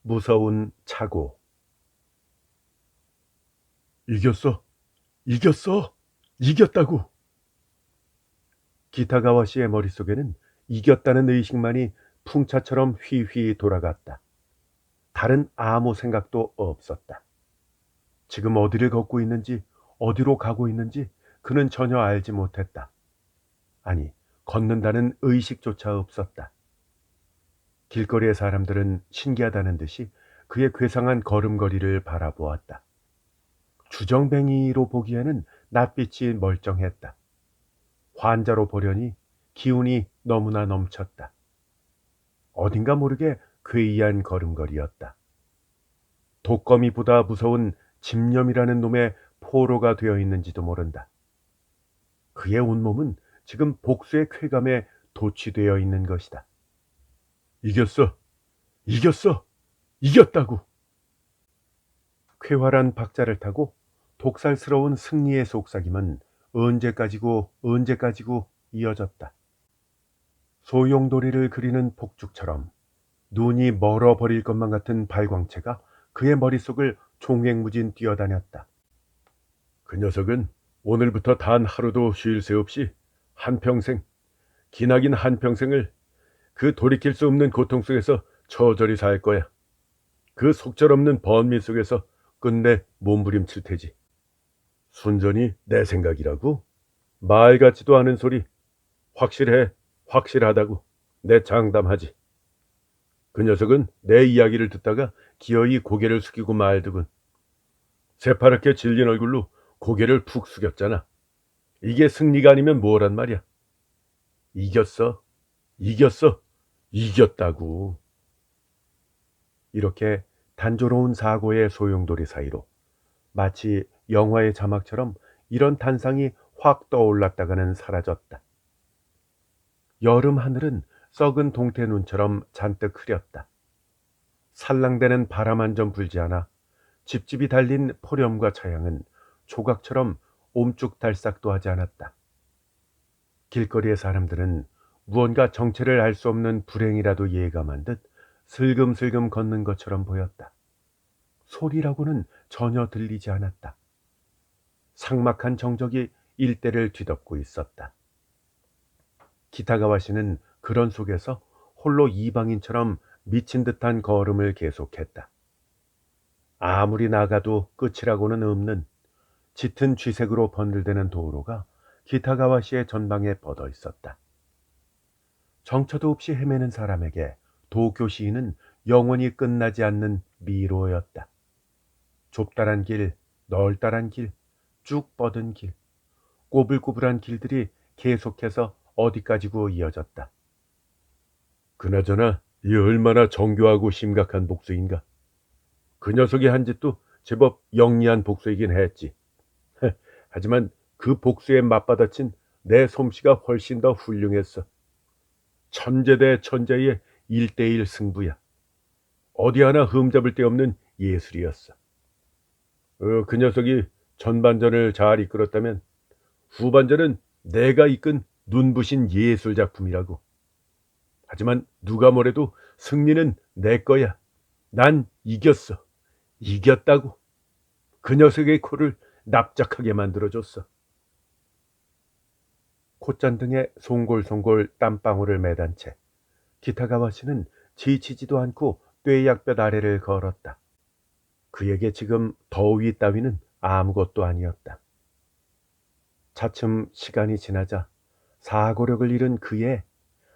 무서운 착오. 이겼어! 이겼어! 이겼다고! 기타가와 씨의 머릿속에는 이겼다는 의식만이 풍차처럼 휘휘 돌아갔다. 다른 아무 생각도 없었다. 지금 어디를 걷고 있는지, 어디로 가고 있는지 그는 전혀 알지 못했다. 아니, 걷는다는 의식조차 없었다. 길거리의 사람들은 신기하다는 듯이 그의 괴상한 걸음걸이를 바라보았다. 주정뱅이로 보기에는 낯빛이 멀쩡했다. 환자로 보려니 기운이 너무나 넘쳤다. 어딘가 모르게 괴이한 걸음걸이였다. 독거미보다 무서운 집념이라는 놈의 포로가 되어 있는지도 모른다. 그의 온몸은 지금 복수의 쾌감에 도취되어 있는 것이다. 이겼어! 이겼어! 이겼다고! 쾌활한 박자를 타고 독살스러운 승리의 속삭임은 언제까지고 이어졌다. 소용돌이를 그리는 폭죽처럼 눈이 멀어버릴 것만 같은 발광체가 그의 머릿속을 종횡무진 뛰어다녔다. 그 녀석은 오늘부터 단 하루도 쉴 새 없이 한평생, 기나긴 한평생을 그 돌이킬 수 없는 고통 속에서 처절히 살 거야. 그 속절없는 번민 속에서 끝내 몸부림칠 테지. 순전히 내 생각이라고? 말 같지도 않은 소리. 확실해, 확실하다고. 내 장담하지. 그 녀석은 내 이야기를 듣다가 기어이 고개를 숙이고 말더군. 새파랗게 질린 얼굴로 고개를 푹 숙였잖아. 이게 승리가 아니면 뭐란 말이야. 이겼어, 이겼어, 이겼다고. 이렇게 단조로운 사고의 소용돌이 사이로 마치 영화의 자막처럼 이런 단상이 확 떠올랐다가는 사라졌다. 여름 하늘은 썩은 동태 눈처럼 잔뜩 흐렸다. 살랑대는 바람 한 점 불지 않아 집집이 달린 포렴과 차양은 조각처럼 옴쭉달싹도 하지 않았다. 길거리의 사람들은 무언가 정체를 알 수 없는 불행이라도 예감한 듯 슬금슬금 걷는 것처럼 보였다. 소리라고는 전혀 들리지 않았다. 삭막한 정적이 일대를 뒤덮고 있었다. 기타가와 씨는 그런 속에서 홀로 이방인처럼 미친 듯한 걸음을 계속했다. 아무리 나가도 끝이라고는 없는 짙은 쥐색으로 번들대는 도로가 기타가와 씨의 전방에 뻗어 있었다. 정처도 없이 헤매는 사람에게 도쿄 시인은 영원히 끝나지 않는 미로였다. 좁다란 길, 넓다란 길, 쭉 뻗은 길, 꼬불꼬불한 길들이 계속해서 어디까지고 이어졌다. 그나저나 이 얼마나 정교하고 심각한 복수인가. 그 녀석이 한 짓도 제법 영리한 복수이긴 했지. 하지만 그 복수에 맞받아친 내 솜씨가 훨씬 더 훌륭했어. 천재 대 천재의 1대1 승부야. 어디 하나 흠잡을 데 없는 예술이었어. 그 녀석이 전반전을 잘 이끌었다면 후반전은 내가 이끈 눈부신 예술 작품이라고. 하지만 누가 뭐래도 승리는 내 거야. 난 이겼어. 이겼다고. 그 녀석의 코를 납작하게 만들어줬어. 콧잔등에 송골송골 땀방울을 매단 채 기타가와 씨는 지치지도 않고 뙤약볕 아래를 걸었다. 그에게 지금 더위 따위는 아무것도 아니었다. 차츰 시간이 지나자 사고력을 잃은 그의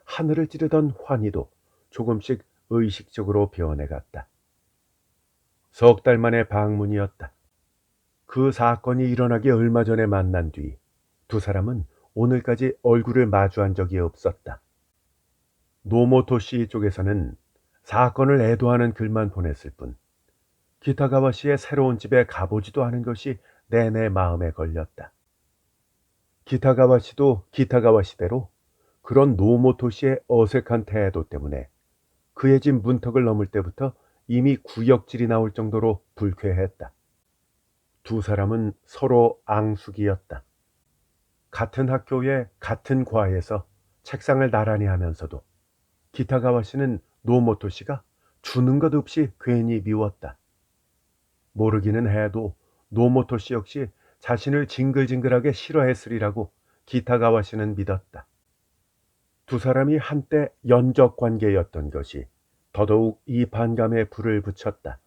하늘을 찌르던 환희도 조금씩 의식적으로 변해갔다. 석 달 만의 방문이었다. 그 사건이 일어나기 얼마 전에 만난 뒤 두 사람은 오늘까지 얼굴을 마주한 적이 없었다. 노모토 씨 쪽에서는 사건을 애도하는 글만 보냈을 뿐 기타가와 씨의 새로운 집에 가보지도 않은 것이 내내 마음에 걸렸다. 기타가와 씨도 기타가와 씨대로 그런 노모토 씨의 어색한 태도 때문에 그의 집 문턱을 넘을 때부터 이미 구역질이 나올 정도로 불쾌했다. 두 사람은 서로 앙숙이었다. 같은 학교에 같은 과에서 책상을 나란히 하면서도 기타가와 씨는 노모토 씨가 주는 것 없이 괜히 미웠다. 모르기는 해도 노모토 씨 역시 자신을 징글징글하게 싫어했으리라고 기타가와 씨는 믿었다. 두 사람이 한때 연적 관계였던 것이 더더욱 이 반감에 불을 붙였다.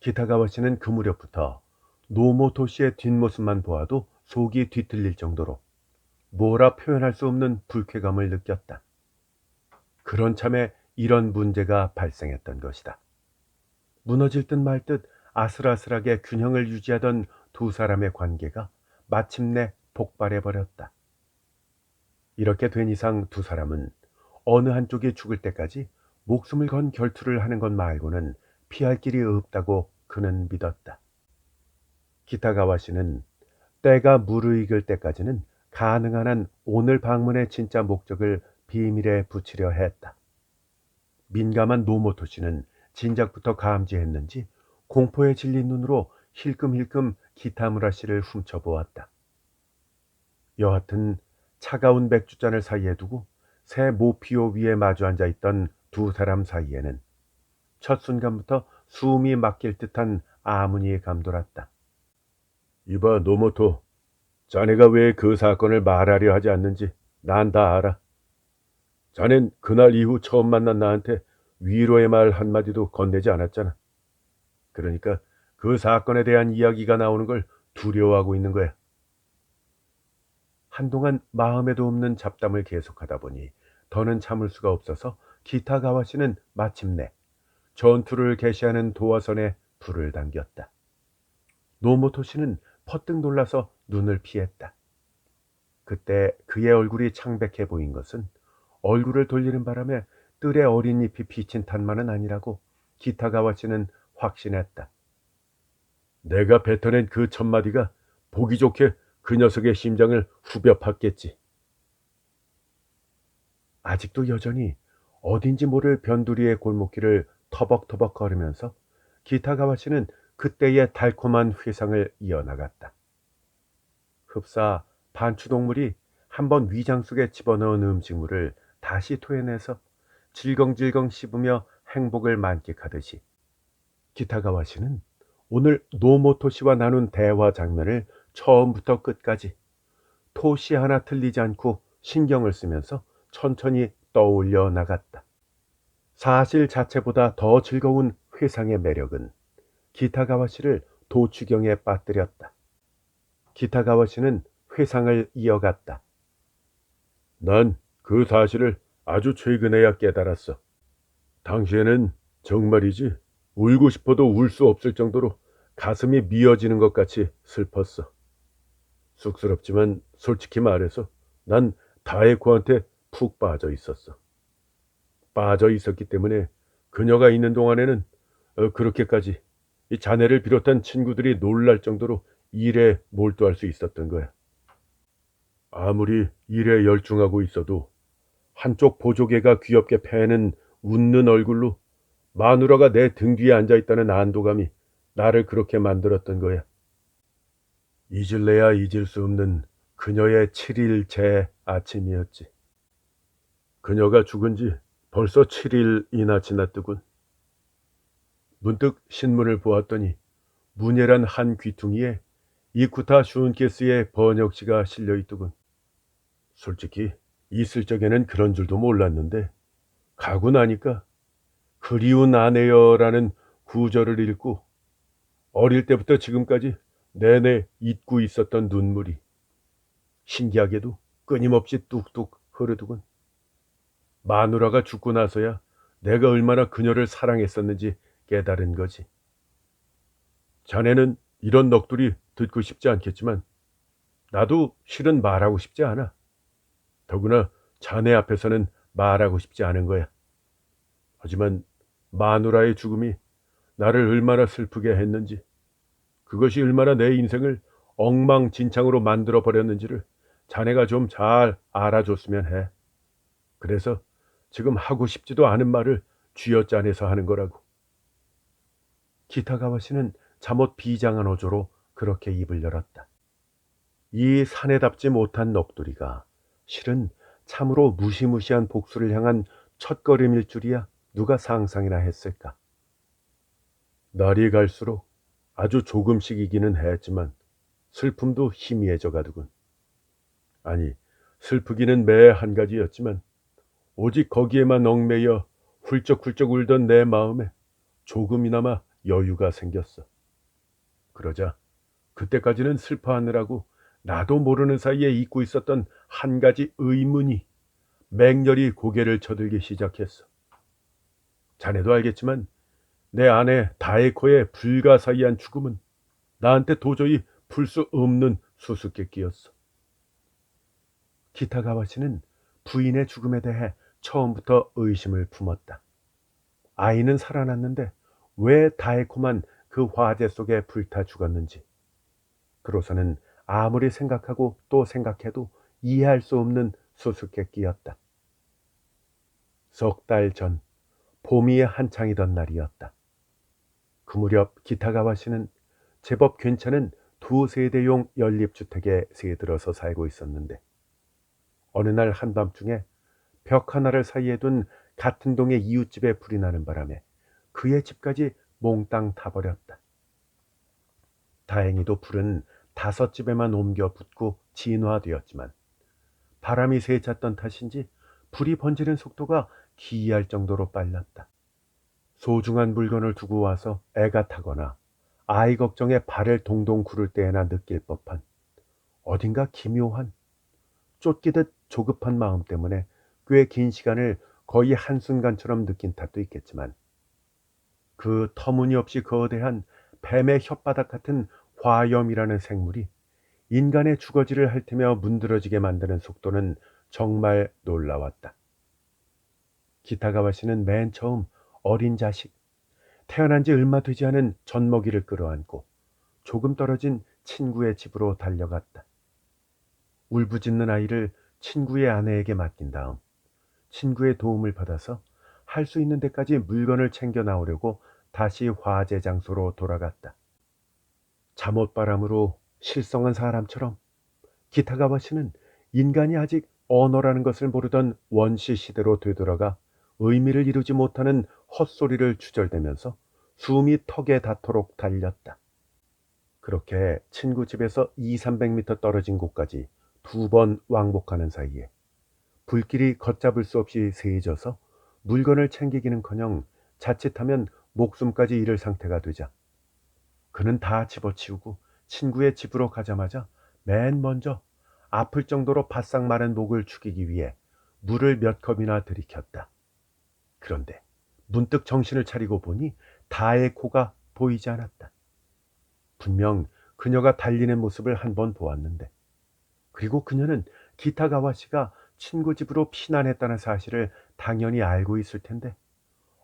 기타가와 씨는 그 무렵부터 노모토 씨의 뒷모습만 보아도 속이 뒤틀릴 정도로 뭐라 표현할 수 없는 불쾌감을 느꼈다. 그런 참에 이런 문제가 발생했던 것이다. 무너질 듯 말 듯 아슬아슬하게 균형을 유지하던 두 사람의 관계가 마침내 폭발해 버렸다. 이렇게 된 이상 두 사람은 어느 한쪽이 죽을 때까지 목숨을 건 결투를 하는 것 말고는 피할 길이 없다고 그는 믿었다. 기타가와 씨는 때가 무르익을 때까지는 가능한 한 오늘 방문의 진짜 목적을 비밀에 붙이려 했다. 민감한 노모토 씨는 진작부터 감지했는지 공포에 질린 눈으로 힐끔힐끔 기타무라 씨를 훔쳐보았다. 여하튼 차가운 맥주잔을 사이에 두고 새 모피오 위에 마주 앉아 있던 두 사람 사이에는 첫 순간부터 숨이 막힐 듯한 아문이 감돌았다. 이봐 노모토, 자네가 왜 그 사건을 말하려 하지 않는지 난 다 알아. 자넨 그날 이후 처음 만난 나한테 위로의 말 한마디도 건네지 않았잖아. 그러니까 그 사건에 대한 이야기가 나오는 걸 두려워하고 있는 거야. 한동안 마음에도 없는 잡담을 계속하다 보니 더는 참을 수가 없어서 기타가와 씨는 마침내 전투를 개시하는 도화선에 불을 당겼다. 노모토 씨는 퍼뜩 놀라서 눈을 피했다. 그때 그의 얼굴이 창백해 보인 것은 얼굴을 돌리는 바람에 뜰에 어린 잎이 비친 탓만은 아니라고 기타가와 씨는 확신했다. 내가 뱉어낸 그 첫마디가 보기 좋게 그 녀석의 심장을 후벼 팠겠지. 아직도 여전히 어딘지 모를 변두리의 골목길을 터벅터벅 걸으면서 기타가와 씨는 그때의 달콤한 회상을 이어나갔다. 흡사 반추동물이 한번 위장 속에 집어넣은 음식물을 다시 토해내서 질겅질겅 씹으며 행복을 만끽하듯이 기타가와 씨는 오늘 노모토 씨와 나눈 대화 장면을 처음부터 끝까지 토시 하나 틀리지 않고 신경을 쓰면서 천천히 떠올려 나갔다. 사실 자체보다 더 즐거운 회상의 매력은 기타가와 씨를 도취경에 빠뜨렸다. 기타가와 씨는 회상을 이어갔다. 난 그 사실을 아주 최근에야 깨달았어. 당시에는 정말이지 울고 싶어도 울 수 없을 정도로 가슴이 미어지는 것 같이 슬펐어. 쑥스럽지만 솔직히 말해서 난 다에코한테 푹 빠져 있었어. 빠져 있었기 때문에 그녀가 있는 동안에는 그렇게까지 이 자네를 비롯한 친구들이 놀랄 정도로 일에 몰두할 수 있었던 거야. 아무리 일에 열중하고 있어도 한쪽 보조개가 귀엽게 패는 웃는 얼굴로 마누라가 내 등 뒤에 앉아있다는 안도감이 나를 그렇게 만들었던 거야. 잊을래야 잊을 수 없는 그녀의 7일째 아침이었지. 그녀가 죽은 지 벌써 7일이나 지났더군. 문득 신문을 보았더니 문예란 한 귀퉁이에 이쿠타 슌케스의 번역시가 실려있더군. 솔직히 있을 적에는 그런 줄도 몰랐는데 가고 나니까 그리운 아내여라는 구절을 읽고 어릴 때부터 지금까지 내내 잊고 있었던 눈물이 신기하게도 끊임없이 뚝뚝 흐르더군. 마누라가 죽고 나서야 내가 얼마나 그녀를 사랑했었는지 깨달은 거지. 자네는 이런 넋두리 듣고 싶지 않겠지만 나도 실은 말하고 싶지 않아. 더구나 자네 앞에서는 말하고 싶지 않은 거야. 하지만 마누라의 죽음이 나를 얼마나 슬프게 했는지, 그것이 얼마나 내 인생을 엉망진창으로 만들어 버렸는지를 자네가 좀 잘 알아줬으면 해. 그래서 지금 하고 싶지도 않은 말을 쥐어짜내서 하는 거라고. 기타가와 씨는 잠옷 비장한 어조로 그렇게 입을 열었다. 이 사내답지 못한 넋두리가 실은 참으로 무시무시한 복수를 향한 첫걸음일 줄이야 누가 상상이나 했을까? 날이 갈수록 아주 조금씩이기는 했지만 슬픔도 희미해져 가더군. 아니, 슬프기는 매 한 가지였지만 오직 거기에만 얽매여 훌쩍훌쩍 울던 내 마음에 조금이나마 여유가 생겼어. 그러자 그때까지는 슬퍼하느라고 나도 모르는 사이에 잊고 있었던 한 가지 의문이 맹렬히 고개를 쳐들기 시작했어. 자네도 알겠지만 내 아내 다에코의 불가사의한 죽음은 나한테 도저히 풀 수 없는 수수께끼였어. 기타가와 씨는 부인의 죽음에 대해 처음부터 의심을 품었다. 아이는 살아났는데 왜 다에코만 그 화재 속에 불타 죽었는지. 그로서는 아무리 생각하고 또 생각해도 이해할 수 없는 수수께끼였다. 석 달 전 봄이 한창이던 날이었다. 그 무렵 기타가와 씨는 제법 괜찮은 두 세대용 연립주택에 새들어서 살고 있었는데 어느 날 한밤중에 벽 하나를 사이에 둔 같은 동의 이웃집에 불이 나는 바람에 그의 집까지 몽땅 타버렸다. 다행히도 불은 5집에만 옮겨 붙고 진화되었지만 바람이 세찼던 탓인지 불이 번지는 속도가 기이할 정도로 빨랐다. 소중한 물건을 두고 와서 애가 타거나 아이 걱정에 발을 동동 구를 때에나 느낄 법한 어딘가 기묘한 쫓기듯 조급한 마음 때문에 꽤 긴 시간을 거의 한순간처럼 느낀 탓도 있겠지만 그 터무니없이 거대한 뱀의 혓바닥 같은 화염이라는 생물이 인간의 주거지를 핥으며 문드러지게 만드는 속도는 정말 놀라웠다. 기타가와 씨는 맨 처음 어린 자식, 태어난 지 얼마 되지 않은 젖먹이를 끌어안고 조금 떨어진 친구의 집으로 달려갔다. 울부짖는 아이를 친구의 아내에게 맡긴 다음 친구의 도움을 받아서 할 수 있는 데까지 물건을 챙겨 나오려고 다시 화재 장소로 돌아갔다. 잠옷바람으로 실성한 사람처럼 기타가와 씨는 인간이 아직 언어라는 것을 모르던 원시 시대로 되돌아가 의미를 이루지 못하는 헛소리를 주절대면서 숨이 턱에 닿도록 달렸다. 그렇게 친구 집에서 200~300m 떨어진 곳까지 2번 왕복하는 사이에 불길이 걷잡을 수 없이 세져서 물건을 챙기기는커녕 자칫하면 목숨까지 잃을 상태가 되자 그는 다 집어치우고 친구의 집으로 가자마자 맨 먼저 아플 정도로 바싹 마른 목을 축이기 위해 물을 몇 컵이나 들이켰다. 그런데 문득 정신을 차리고 보니 다의 코가 보이지 않았다. 분명 그녀가 달리는 모습을 한 번 보았는데 그리고 그녀는 기타가와 씨가 친구 집으로 피난했다는 사실을 당연히 알고 있을 텐데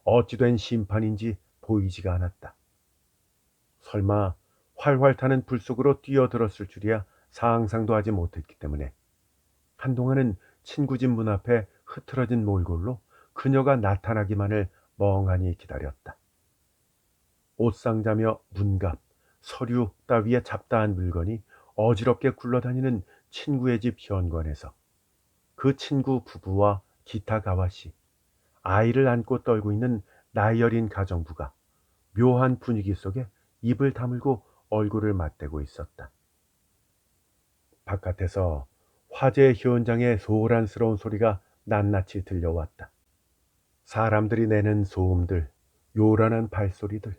어찌 된 심판인지 보이지가 않았다. 설마 활활 타는 불 속으로 뛰어들었을 줄이야 상상도 하지 못했기 때문에 한동안은 친구 집 문 앞에 흐트러진 몰골로 그녀가 나타나기만을 멍하니 기다렸다. 옷상자며 문갑, 서류 따위에 잡다한 물건이 어지럽게 굴러다니는 친구의 집 현관에서 그 친구 부부와 기타가와 씨, 아이를 안고 떨고 있는 나이 어린 가정부가 묘한 분위기 속에 입을 다물고 얼굴을 맞대고 있었다. 바깥에서 화재 현장의 소란스러운 소리가 낱낱이 들려왔다. 사람들이 내는 소음들, 요란한 발소리들.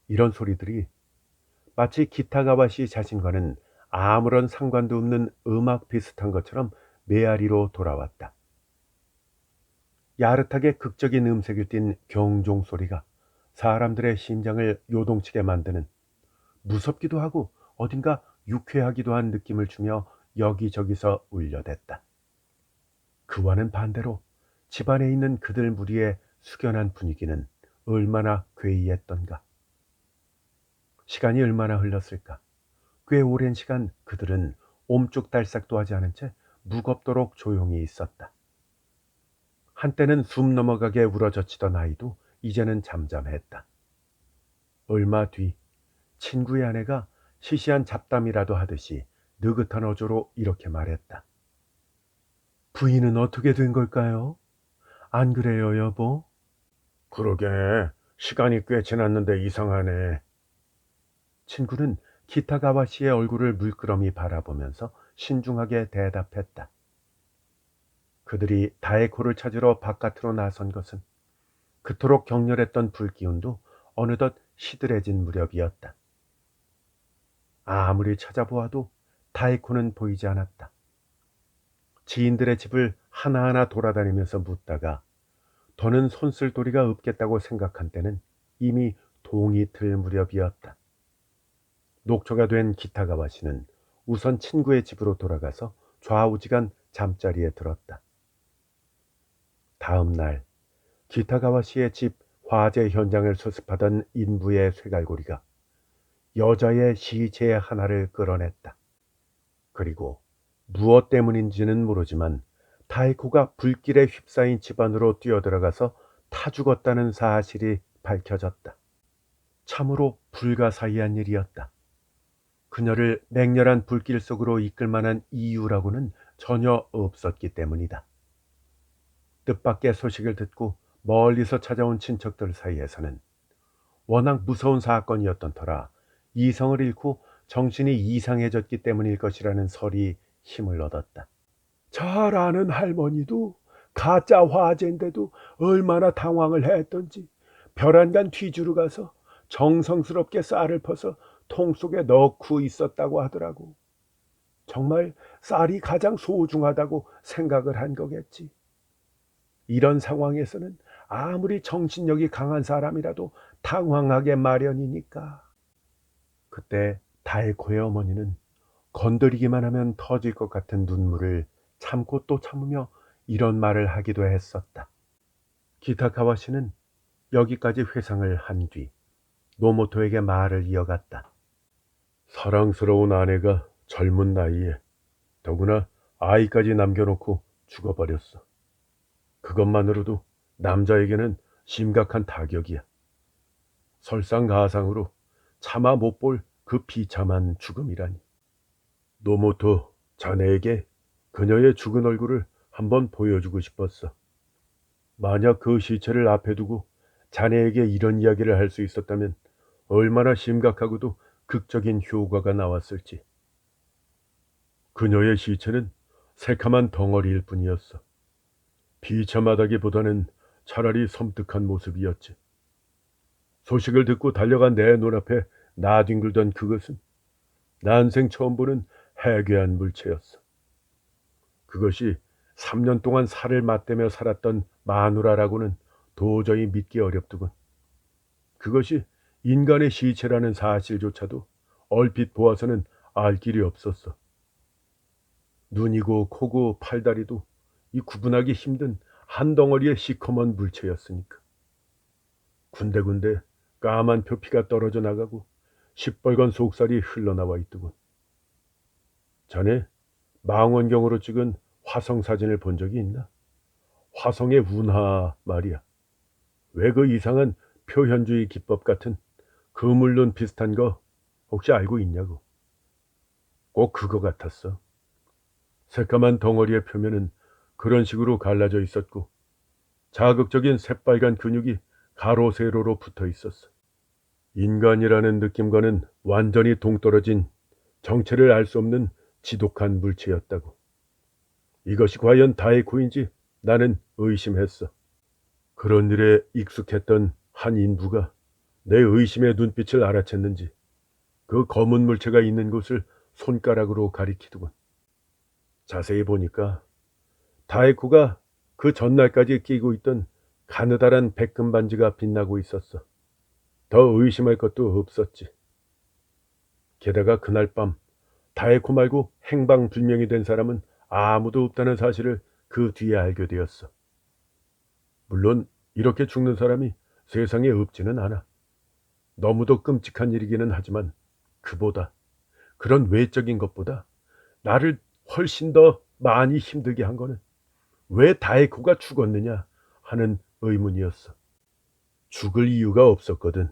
이런 소리들이 마치 기타가와 씨 자신과는 아무런 상관도 없는 음악 비슷한 것처럼 메아리로 돌아왔다. 야릇하게 극적인 음색을 띤 경종 소리가 사람들의 심장을 요동치게 만드는 무섭기도 하고 어딘가 유쾌하기도 한 느낌을 주며 여기저기서 울려댔다. 그와는 반대로 집안에 있는 그들 무리의 숙연한 분위기는 얼마나 괴이했던가. 시간이 얼마나 흘렀을까. 꽤 오랜 시간 그들은 옴쭉달싹도 하지 않은 채 무겁도록 조용히 있었다. 한때는 숨 넘어가게 울어젖히던 아이도 이제는 잠잠했다. 얼마 뒤 친구의 아내가 시시한 잡담이라도 하듯이 느긋한 어조로 이렇게 말했다. 부인은 어떻게 된 걸까요? 안 그래요, 여보? 그러게, 시간이 꽤 지났는데 이상하네. 친구는 기타가와 씨의 얼굴을 물끄러미 바라보면서 신중하게 대답했다. 그들이 다에코를 찾으러 바깥으로 나선 것은 그토록 격렬했던 불기운도 어느덧 시들해진 무렵이었다. 아무리 찾아보아도 다에코는 보이지 않았다. 지인들의 집을 하나하나 돌아다니면서 묻다가 더는 손쓸 도리가 없겠다고 생각한 때는 이미 동이 틀 무렵이었다. 녹초가 된 기타가와 씨는 우선 친구의 집으로 돌아가서 좌우지간 잠자리에 들었다. 다음 날 기타가와 씨의 집 화재 현장을 수습하던 인부의 쇠갈고리가 여자의 시체 하나를 끌어냈다. 그리고 무엇 때문인지는 모르지만 다이코가 불길에 휩싸인 집안으로 뛰어들어가서 타 죽었다는 사실이 밝혀졌다. 참으로 불가사의한 일이었다. 그녀를 맹렬한 불길 속으로 이끌 만한 이유라고는 전혀 없었기 때문이다. 뜻밖의 소식을 듣고 멀리서 찾아온 친척들 사이에서는 워낙 무서운 사건이었던 터라 이성을 잃고 정신이 이상해졌기 때문일 것이라는 설이 힘을 얻었다. 잘 아는 할머니도 가짜 화재인데도 얼마나 당황을 했던지 벼란간 뒤주로 가서 정성스럽게 쌀을 퍼서 통 속에 넣고 있었다고 하더라고. 정말 쌀이 가장 소중하다고 생각을 한 거겠지. 이런 상황에서는 아무리 정신력이 강한 사람이라도 당황하게 마련이니까. 그때 다에코의 어머니는 건드리기만 하면 터질 것 같은 눈물을 참고 또 참으며 이런 말을 하기도 했었다. 기타카와 씨는 여기까지 회상을 한 뒤 노모토에게 말을 이어갔다. 사랑스러운 아내가 젊은 나이에 더구나 아이까지 남겨놓고 죽어버렸어. 그것만으로도 남자에게는 심각한 타격이야. 설상가상으로 차마 못 볼 그 비참한 죽음이라니. 노모토, 자네에게 그녀의 죽은 얼굴을 한번 보여주고 싶었어. 만약 그 시체를 앞에 두고 자네에게 이런 이야기를 할 수 있었다면 얼마나 심각하고도 극적인 효과가 나왔을지. 그녀의 시체는 새카만 덩어리일 뿐이었어. 비참하다기보다는 차라리 섬뜩한 모습이었지. 소식을 듣고 달려간 내 눈앞에 나뒹굴던 그것은 난생 처음 보는 해괴한 물체였어. 그것이 3년 동안 살을 맞대며 살았던 마누라라고는 도저히 믿기 어렵더군. 그것이 인간의 시체라는 사실조차도 얼핏 보아서는 알 길이 없었어. 눈이고 코고 팔다리도 이 구분하기 힘든 한 덩어리의 시커먼 물체였으니까. 군데군데 까만 표피가 떨어져 나가고 시뻘건 속살이 흘러나와 있더군. 자네 망원경으로 찍은 화성 사진을 본 적이 있나? 화성의 운하 말이야. 왜 그 이상한 표현주의 기법 같은 그물론 비슷한 거 혹시 알고 있냐고. 꼭 그거 같았어. 새까만 덩어리의 표면은 그런 식으로 갈라져 있었고 자극적인 새빨간 근육이 가로 세로로 붙어 있었어. 인간이라는 느낌과는 완전히 동떨어진 정체를 알 수 없는 지독한 물체였다고. 이것이 과연 다에코인지 나는 의심했어. 그런 일에 익숙했던 한 인부가 내 의심의 눈빛을 알아챘는지 그 검은 물체가 있는 곳을 손가락으로 가리키더군. 자세히 보니까 다에코가 그 전날까지 끼고 있던 가느다란 백금 반지가 빛나고 있었어. 더 의심할 것도 없었지. 게다가 그날 밤 다에코 말고 행방불명이 된 사람은 아무도 없다는 사실을 그 뒤에 알게 되었어. 물론 이렇게 죽는 사람이 세상에 없지는 않아. 너무도 끔찍한 일이기는 하지만 그보다, 그런 외적인 것보다 나를 훨씬 더 많이 힘들게 한 거는 왜 다에코가 죽었느냐 하는 의문이었어. 죽을 이유가 없었거든.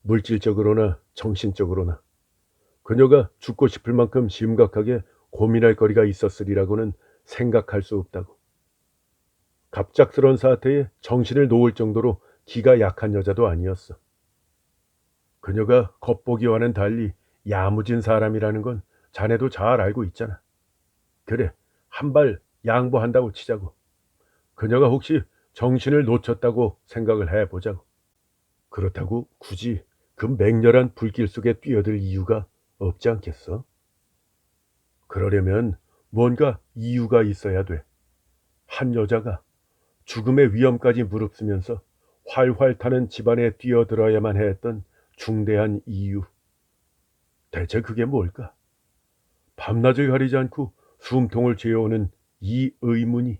물질적으로나 정신적으로나. 그녀가 죽고 싶을 만큼 심각하게 고민할 거리가 있었으리라고는 생각할 수 없다고. 갑작스런 사태에 정신을 놓을 정도로 기가 약한 여자도 아니었어. 그녀가 겉보기와는 달리 야무진 사람이라는 건 자네도 잘 알고 있잖아. 그래, 한 발 양보한다고 치자고. 그녀가 혹시 정신을 놓쳤다고 생각을 해보자고. 그렇다고 굳이 그 맹렬한 불길 속에 뛰어들 이유가 없지 않겠어? 그러려면 뭔가 이유가 있어야 돼. 한 여자가 죽음의 위험까지 무릅쓰면서 활활 타는 집안에 뛰어들어야만 했던 중대한 이유. 대체 그게 뭘까? 밤낮을 가리지 않고 숨통을 죄어오는 이 의문이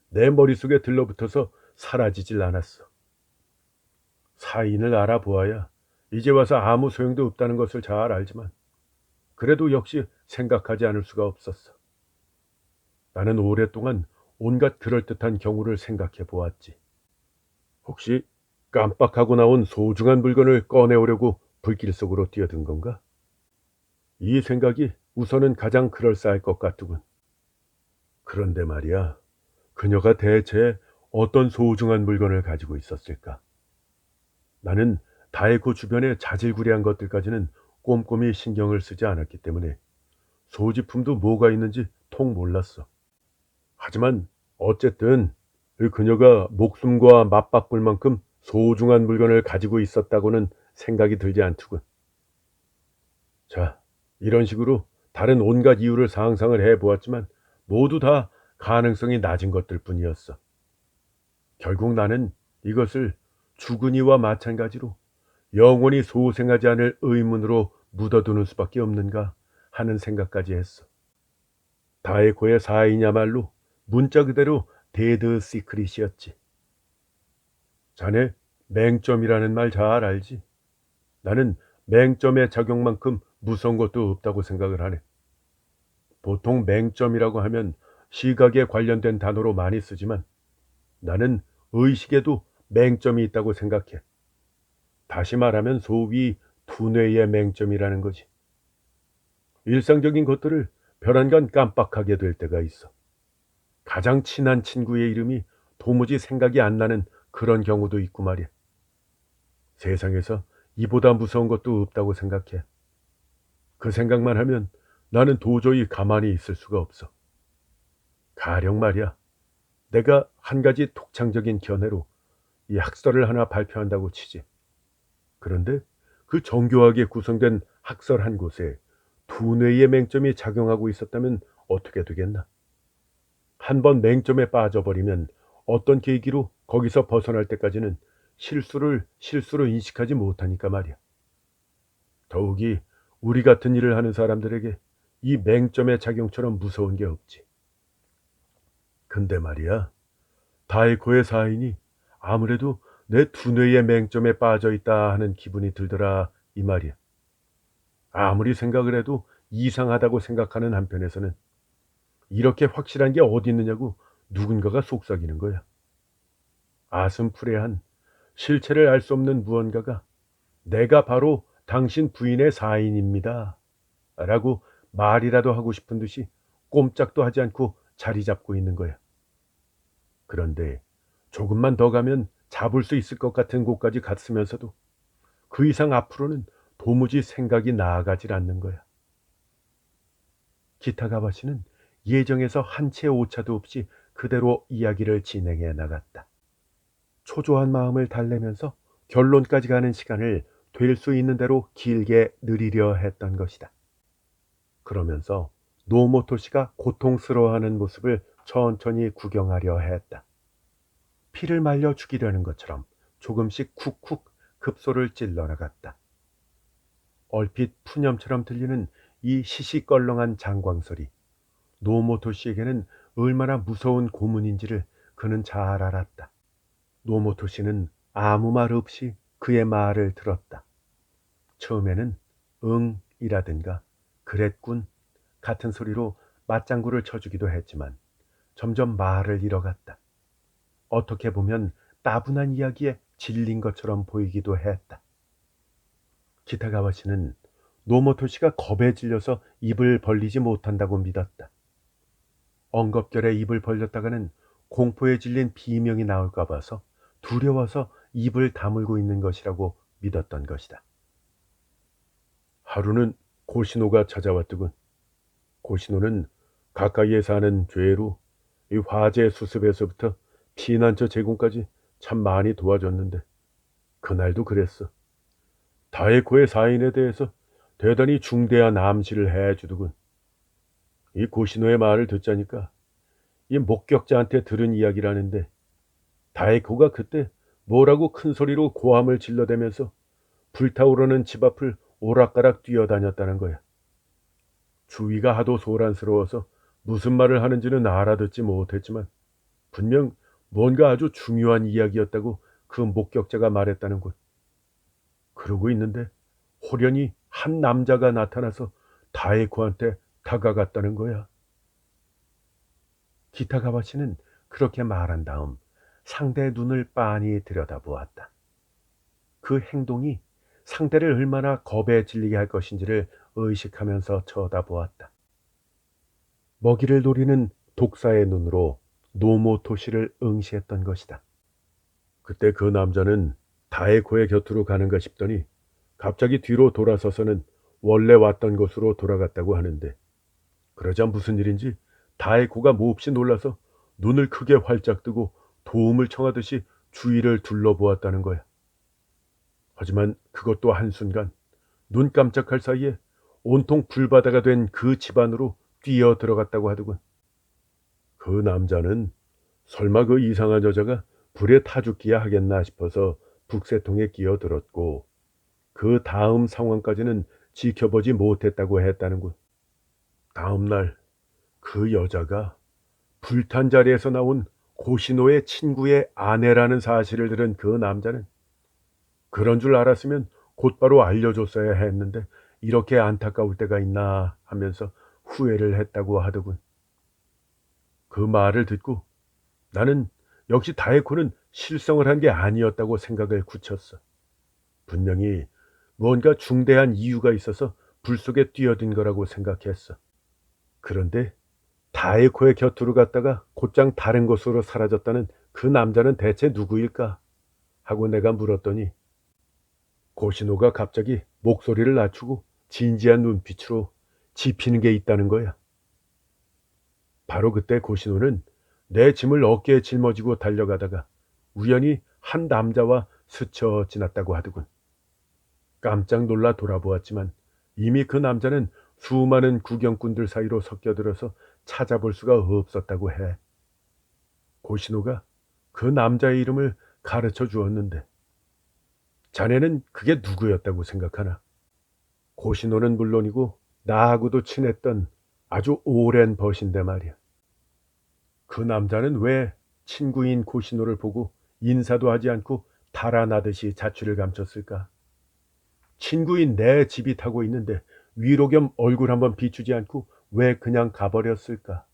내 머릿속에 들러붙어서 사라지질 않았어. 사인을 알아보아야 이제 와서 아무 소용도 없다는 것을 잘 알지만 그래도 역시 생각하지 않을 수가 없었어. 나는 오랫동안 온갖 그럴듯한 경우를 생각해 보았지. 혹시 깜빡하고 나온 소중한 물건을 꺼내오려고 불길 속으로 뛰어든 건가? 이 생각이 우선은 가장 그럴싸할 것 같더군. 그런데 말이야, 그녀가 대체 어떤 소중한 물건을 가지고 있었을까? 나는 다에코 주변의 자질구레한 것들까지는 꼼꼼히 신경을 쓰지 않았기 때문에 소지품도 뭐가 있는지 통 몰랐어. 하지만 어쨌든 그녀가 목숨과 맞바꿀 만큼 소중한 물건을 가지고 있었다고는 생각이 들지 않더군. 자, 이런 식으로 다른 온갖 이유를 상상을 해보았지만 모두 다 가능성이 낮은 것들 뿐이었어. 결국 나는 이것을 죽은이와 마찬가지로 영원히 소생하지 않을 의문으로 묻어두는 수밖에 없는가 하는 생각까지 했어. 다에코의 사인이야말로 문자 그대로 데드 시크릿이었지. 자네 맹점이라는 말 잘 알지? 나는 맹점의 작용만큼 무서운 것도 없다고 생각을 하네. 보통 맹점이라고 하면 시각에 관련된 단어로 많이 쓰지만 나는 의식에도 맹점이 있다고 생각해. 다시 말하면 소위 두뇌의 맹점이라는 거지. 일상적인 것들을 별안간 깜빡하게 될 때가 있어. 가장 친한 친구의 이름이 도무지 생각이 안 나는 그런 경우도 있고 말이야. 세상에서 이보다 무서운 것도 없다고 생각해. 그 생각만 하면 나는 도저히 가만히 있을 수가 없어. 가령 말이야. 내가 한 가지 독창적인 견해로 이 학설을 하나 발표한다고 치지. 그런데 그 정교하게 구성된 학설 한 곳에 두뇌의 맹점이 작용하고 있었다면 어떻게 되겠나? 한 번 맹점에 빠져버리면 어떤 계기로 거기서 벗어날 때까지는 실수로 인식하지 못하니까 말이야. 더욱이 우리 같은 일을 하는 사람들에게 이 맹점의 작용처럼 무서운 게 없지. 근데 말이야, 다에코의 사인이 아무래도 내 두뇌의 맹점에 빠져 있다 하는 기분이 들더라 이 말이야. 아무리 생각을 해도 이상하다고 생각하는 한편에서는 이렇게 확실한 게 어디 있느냐고 누군가가 속삭이는 거야. 아슴푸레한 실체를 알 수 없는 무언가가 내가 바로 당신 부인의 사인입니다. 라고 말이라도 하고 싶은 듯이 꼼짝도 하지 않고 자리 잡고 있는 거야. 그런데 조금만 더 가면 잡을 수 있을 것 같은 곳까지 갔으면서도 그 이상 앞으로는 도무지 생각이 나아가질 않는 거야. 기타가와시는 예정에서 한 채 오차도 없이 그대로 이야기를 진행해 나갔다. 초조한 마음을 달래면서 결론까지 가는 시간을 될 수 있는 대로 길게 느리려 했던 것이다. 그러면서 노모토 씨가 고통스러워하는 모습을 천천히 구경하려 했다. 피를 말려 죽이려는 것처럼 조금씩 쿡쿡 급소를 찔러 나갔다. 얼핏 푸념처럼 들리는 이 시시껄렁한 장광소리. 노모토 씨에게는 얼마나 무서운 고문인지를 그는 잘 알았다. 노모토 씨는 아무 말 없이 그의 말을 들었다. 처음에는 응이라든가 그랬군 같은 소리로 맞장구를 쳐주기도 했지만 점점 말을 잃어갔다. 어떻게 보면 따분한 이야기에 질린 것처럼 보이기도 했다. 기타가와 씨는 노모토 씨가 겁에 질려서 입을 벌리지 못한다고 믿었다. 엉겁결에 입을 벌렸다가는 공포에 질린 비명이 나올까 봐서 두려워서 입을 다물고 있는 것이라고 믿었던 것이다. 하루는 고신호가 찾아왔더군. 고신호는 가까이에 사는 죄로 이 화재 수습에서부터 피난처 제공까지 참 많이 도와줬는데 그날도 그랬어. 다에코의 사인에 대해서 대단히 중대한 암시를 해주더군. 이 고신호의 말을 듣자니까 이 목격자한테 들은 이야기라는데 다에코가 그때 뭐라고 큰 소리로 고함을 질러대면서 불타오르는 집 앞을 오락가락 뛰어다녔다는 거야. 주위가 하도 소란스러워서 무슨 말을 하는지는 알아듣지 못했지만 분명 뭔가 아주 중요한 이야기였다고 그 목격자가 말했다는군. 그러고 있는데 호련히 한 남자가 나타나서 다에코한테 다가갔다는 거야. 기타가와 씨는 그렇게 말한 다음 상대의 눈을 빤히 들여다보았다. 그 행동이 상대를 얼마나 겁에 질리게 할 것인지를 의식하면서 쳐다보았다. 먹이를 노리는 독사의 눈으로 노모토시를 응시했던 것이다. 그때 그 남자는 다에코의 곁으로 가는가 싶더니 갑자기 뒤로 돌아서서는 원래 왔던 곳으로 돌아갔다고 하는데 그러자 무슨 일인지 다에코가 몹시 놀라서 눈을 크게 활짝 뜨고 도움을 청하듯이 주위를 둘러보았다는 거야. 하지만 그것도 한순간 눈 깜짝할 사이에 온통 불바다가 된 그 집안으로 뛰어 들어갔다고 하더군. 그 남자는 설마 그 이상한 여자가 불에 타 죽기야 하겠나 싶어서 북새통에 끼어들었고 그 다음 상황까지는 지켜보지 못했다고 했다는군. 다음 날 그 여자가 불탄 자리에서 나온 고시노의 친구의 아내라는 사실을 들은 그 남자는 그런 줄 알았으면 곧바로 알려줬어야 했는데 이렇게 안타까울 때가 있나 하면서 후회를 했다고 하더군. 그 말을 듣고 나는 역시 다에코는 실성을 한 게 아니었다고 생각을 굳혔어. 분명히 뭔가 중대한 이유가 있어서 불 속에 뛰어든 거라고 생각했어. 그런데 다에코의 곁으로 갔다가 곧장 다른 곳으로 사라졌다는 그 남자는 대체 누구일까? 하고 내가 물었더니 고시노가 갑자기 목소리를 낮추고 진지한 눈빛으로 짚히는 게 있다는 거야. 바로 그때 고시노는 내 짐을 어깨에 짊어지고 달려가다가 우연히 한 남자와 스쳐 지났다고 하더군. 깜짝 놀라 돌아보았지만 이미 그 남자는 수많은 구경꾼들 사이로 섞여들어서 찾아볼 수가 없었다고 해. 고시노가 그 남자의 이름을 가르쳐 주었는데 자네는 그게 누구였다고 생각하나? 고시노는 물론이고 나하고도 친했던 아주 오랜 벗인데 말이야. 그 남자는 왜 친구인 고시노를 보고 인사도 하지 않고 달아나듯이 자취를 감췄을까? 친구인 내 집이 타고 있는데 위로 겸 얼굴 한번 비추지 않고 왜 그냥 가버렸을까?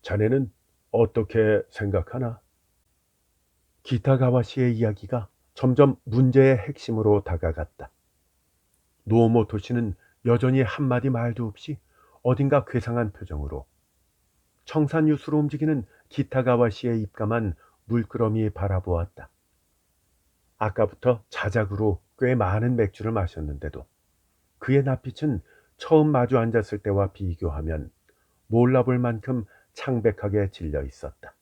자네는 어떻게 생각하나? 기타가와 씨의 이야기가 점점 문제의 핵심으로 다가갔다. 노모토 씨는 여전히 한마디 말도 없이 어딘가 괴상한 표정으로 청산유수로 움직이는 기타가와 씨의 입가만 물끄러미 바라보았다. 아까부터 자작으로 꽤 많은 맥주를 마셨는데도 그의 낯빛은 처음 마주 앉았을 때와 비교하면 몰라볼 만큼 창백하게 질려 있었다.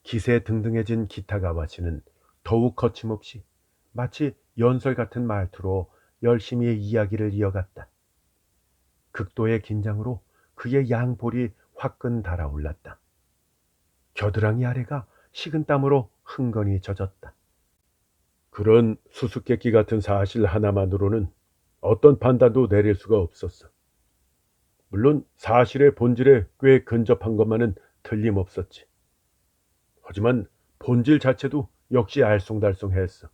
기세 등등해진 기타가와 씨는 더욱 거침없이 마치 연설 같은 말투로 열심히 이야기를 이어갔다. 극도의 긴장으로 그의 양볼이 화끈 달아올랐다. 겨드랑이 아래가 식은땀으로 흥건히 젖었다. 그런 수수께끼 같은 사실 하나만으로는 어떤 판단도 내릴 수가 없었어. 물론 사실의 본질에 꽤 근접한 것만은 틀림없었지. 하지만 본질 자체도 역시 알쏭달쏭했어.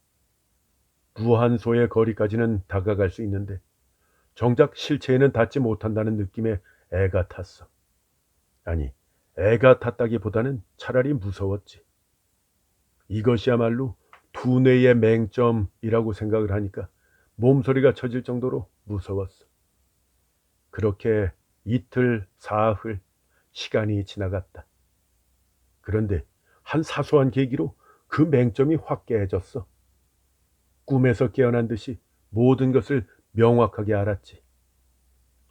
무한소의 거리까지는 다가갈 수 있는데 정작 실체에는 닿지 못한다는 느낌에 애가 탔어. 아니, 애가 탔다기보다는 차라리 무서웠지. 이것이야말로 두뇌의 맹점이라고 생각을 하니까 몸소리가 쳐질 정도로 무서웠어. 그렇게 이틀, 사흘 시간이 지나갔다. 그런데 한 사소한 계기로 그 맹점이 확 깨졌어. 꿈에서 깨어난 듯이 모든 것을 명확하게 알았지.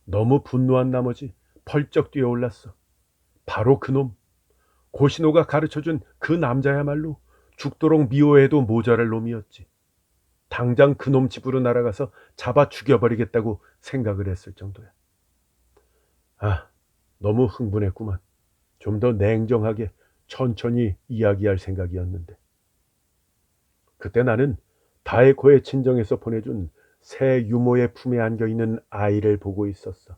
너무 분노한 나머지 펄쩍 뛰어올랐어. 바로 그놈. 고신호가 가르쳐준 그 남자야말로 죽도록 미워해도 모자랄 놈이었지. 당장 그놈 집으로 날아가서 잡아 죽여버리겠다고 생각을 했을 정도야. 아, 너무 흥분했구만. 좀 더 냉정하게 천천히 이야기할 생각이었는데. 그때 나는 다에코의 친정에서 보내준 새 유모의 품에 안겨있는 아이를 보고 있었어.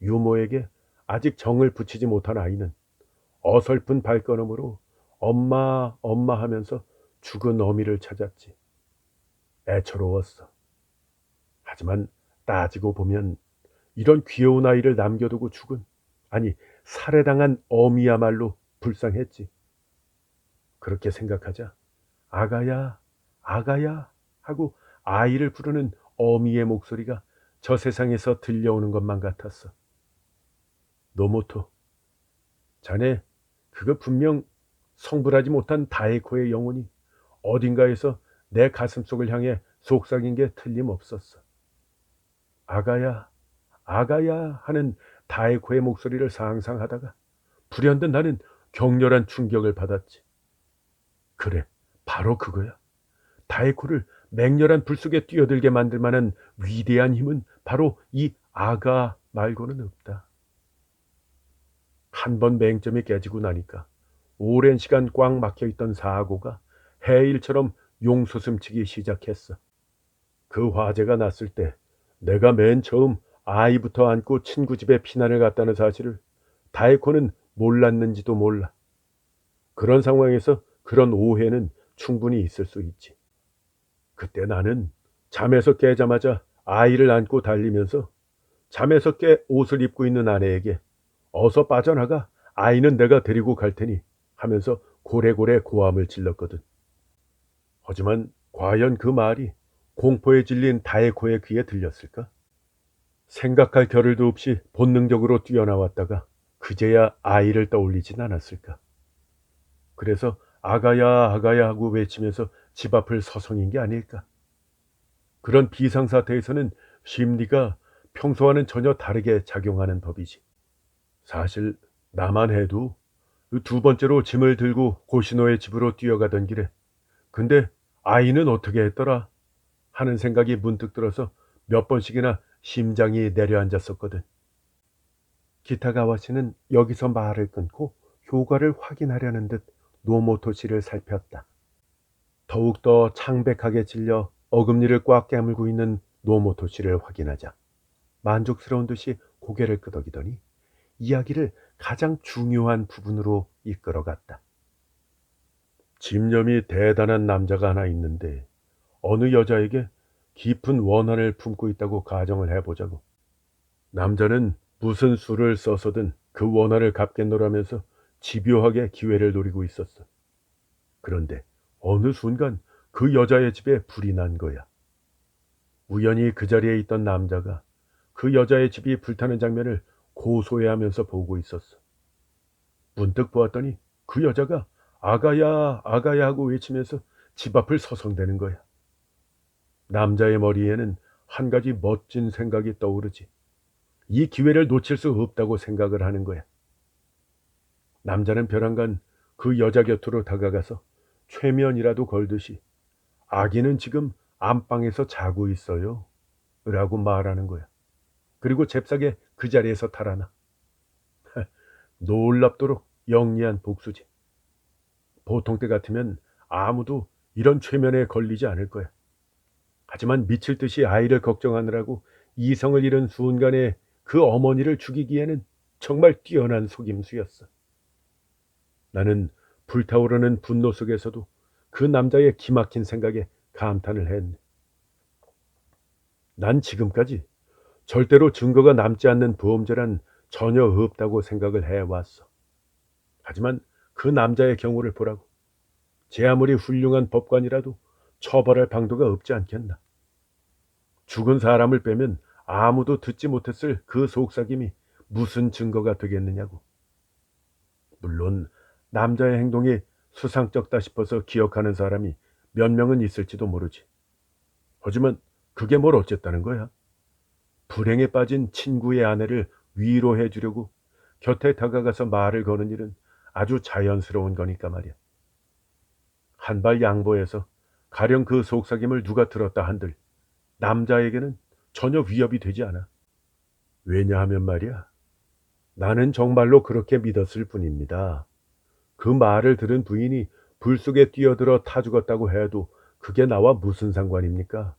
유모에게 아직 정을 붙이지 못한 아이는 어설픈 발걸음으로 엄마, 엄마 하면서 죽은 어미를 찾았지. 애처로웠어. 하지만 따지고 보면 이런 귀여운 아이를 남겨두고 죽은, 아니, 살해당한 어미야말로 불쌍했지. 그렇게 생각하자 아가야, 아가야 하고 아이를 부르는 어미의 목소리가 저 세상에서 들려오는 것만 같았어. 노모토, 자네 그거 분명 성불하지 못한 다에코의 영혼이 어딘가에서 내 가슴속을 향해 속삭인 게 틀림없었어. 아가야, 아가야 하는 다에코의 목소리를 상상하다가 불현듯 나는 격렬한 충격을 받았지. 그래, 바로 그거야. 다에코를 맹렬한 불 속에 뛰어들게 만들 만한 위대한 힘은 바로 이 아가 말고는 없다. 한 번 맹점이 깨지고 나니까 오랜 시간 꽉 막혀있던 사고가 해일처럼 용솟음치기 시작했어. 그 화재가 났을 때 내가 맨 처음 아이부터 안고 친구 집에 피난을 갔다는 사실을 다에코는 몰랐는지도 몰라. 그런 상황에서 그런 오해는 충분히 있을 수 있지. 그때 나는 잠에서 깨자마자 아이를 안고 달리면서 잠에서 깨 옷을 입고 있는 아내에게 어서 빠져나가, 아이는 내가 데리고 갈 테니 하면서 고래고래 고함을 질렀거든. 하지만 과연 그 말이 공포에 질린 다에코의 귀에 들렸을까? 생각할 겨를도 없이 본능적으로 뛰어나왔다가 그제야 아이를 떠올리진 않았을까? 그래서 아가야 아가야 하고 외치면서 집 앞을 서성인 게 아닐까? 그런 비상사태에서는 심리가 평소와는 전혀 다르게 작용하는 법이지. 사실 나만 해도 두 번째로 짐을 들고 고시노의 집으로 뛰어가던 길에 근데 아이는 어떻게 했더라 하는 생각이 문득 들어서 몇 번씩이나 심장이 내려앉았었거든. 기타가와 씨는 여기서 말을 끊고 효과를 확인하려는 듯 노모토 씨를 살폈다. 더욱더 창백하게 질려 어금니를 꽉 깨물고 있는 노모토 씨를 확인하자 만족스러운 듯이 고개를 끄덕이더니 이야기를 가장 중요한 부분으로 이끌어갔다. 집념이 대단한 남자가 하나 있는데 어느 여자에게 깊은 원한을 품고 있다고 가정을 해보자고. 남자는 무슨 수를 써서든 그 원한을 갚겠노라면서 집요하게 기회를 노리고 있었어. 그런데 어느 순간 그 여자의 집에 불이 난 거야. 우연히 그 자리에 있던 남자가 그 여자의 집이 불타는 장면을 고소해하면서 보고 있었어. 문득 보았더니 그 여자가 아가야 아가야 하고 외치면서 집 앞을 서성대는 거야. 남자의 머리에는 한 가지 멋진 생각이 떠오르지. 이 기회를 놓칠 수 없다고 생각을 하는 거야. 남자는 벼랑간 그 여자 곁으로 다가가서 최면이라도 걸듯이 아기는 지금 안방에서 자고 있어요 라고 말하는 거야. 그리고 잽싸게 그 자리에서 달아나. 놀랍도록 영리한 복수지. 보통 때 같으면 아무도 이런 최면에 걸리지 않을 거야. 하지만 미칠 듯이 아이를 걱정하느라고 이성을 잃은 순간에 그 어머니를 죽이기에는 정말 뛰어난 속임수였어. 나는 불타오르는 분노 속에서도 그 남자의 기막힌 생각에 감탄을 했네. 난 지금까지 절대로 증거가 남지 않는 범죄란 전혀 없다고 생각을 해왔어. 하지만 그 남자의 경우를 보라고. 제 아무리 훌륭한 법관이라도 처벌할 방도가 없지 않겠나. 죽은 사람을 빼면 아무도 듣지 못했을 그 속삭임이 무슨 증거가 되겠느냐고. 물론 남자의 행동이 수상쩍다 싶어서 기억하는 사람이 몇 명은 있을지도 모르지. 하지만 그게 뭘 어쨌다는 거야? 불행에 빠진 친구의 아내를 위로해 주려고 곁에 다가가서 말을 거는 일은 아주 자연스러운 거니까 말이야. 한 발 양보해서 가령 그 속삭임을 누가 들었다 한들 남자에게는 전혀 위협이 되지 않아. 왜냐하면 말이야. 나는 정말로 그렇게 믿었을 뿐입니다. 그 말을 들은 부인이 불 속에 뛰어들어 타 죽었다고 해도 그게 나와 무슨 상관입니까?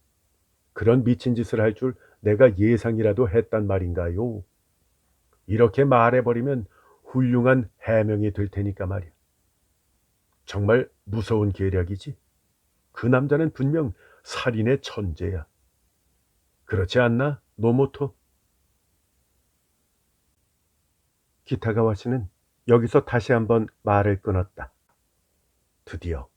그런 미친 짓을 할 줄 내가 예상이라도 했단 말인가요? 이렇게 말해버리면 훌륭한 해명이 될 테니까 말이야. 정말 무서운 계략이지. 그 남자는 분명 살인의 천재야. 그렇지 않나, 노모토? 기타가와 씨는 여기서 다시 한번 말을 끊었다. 드디어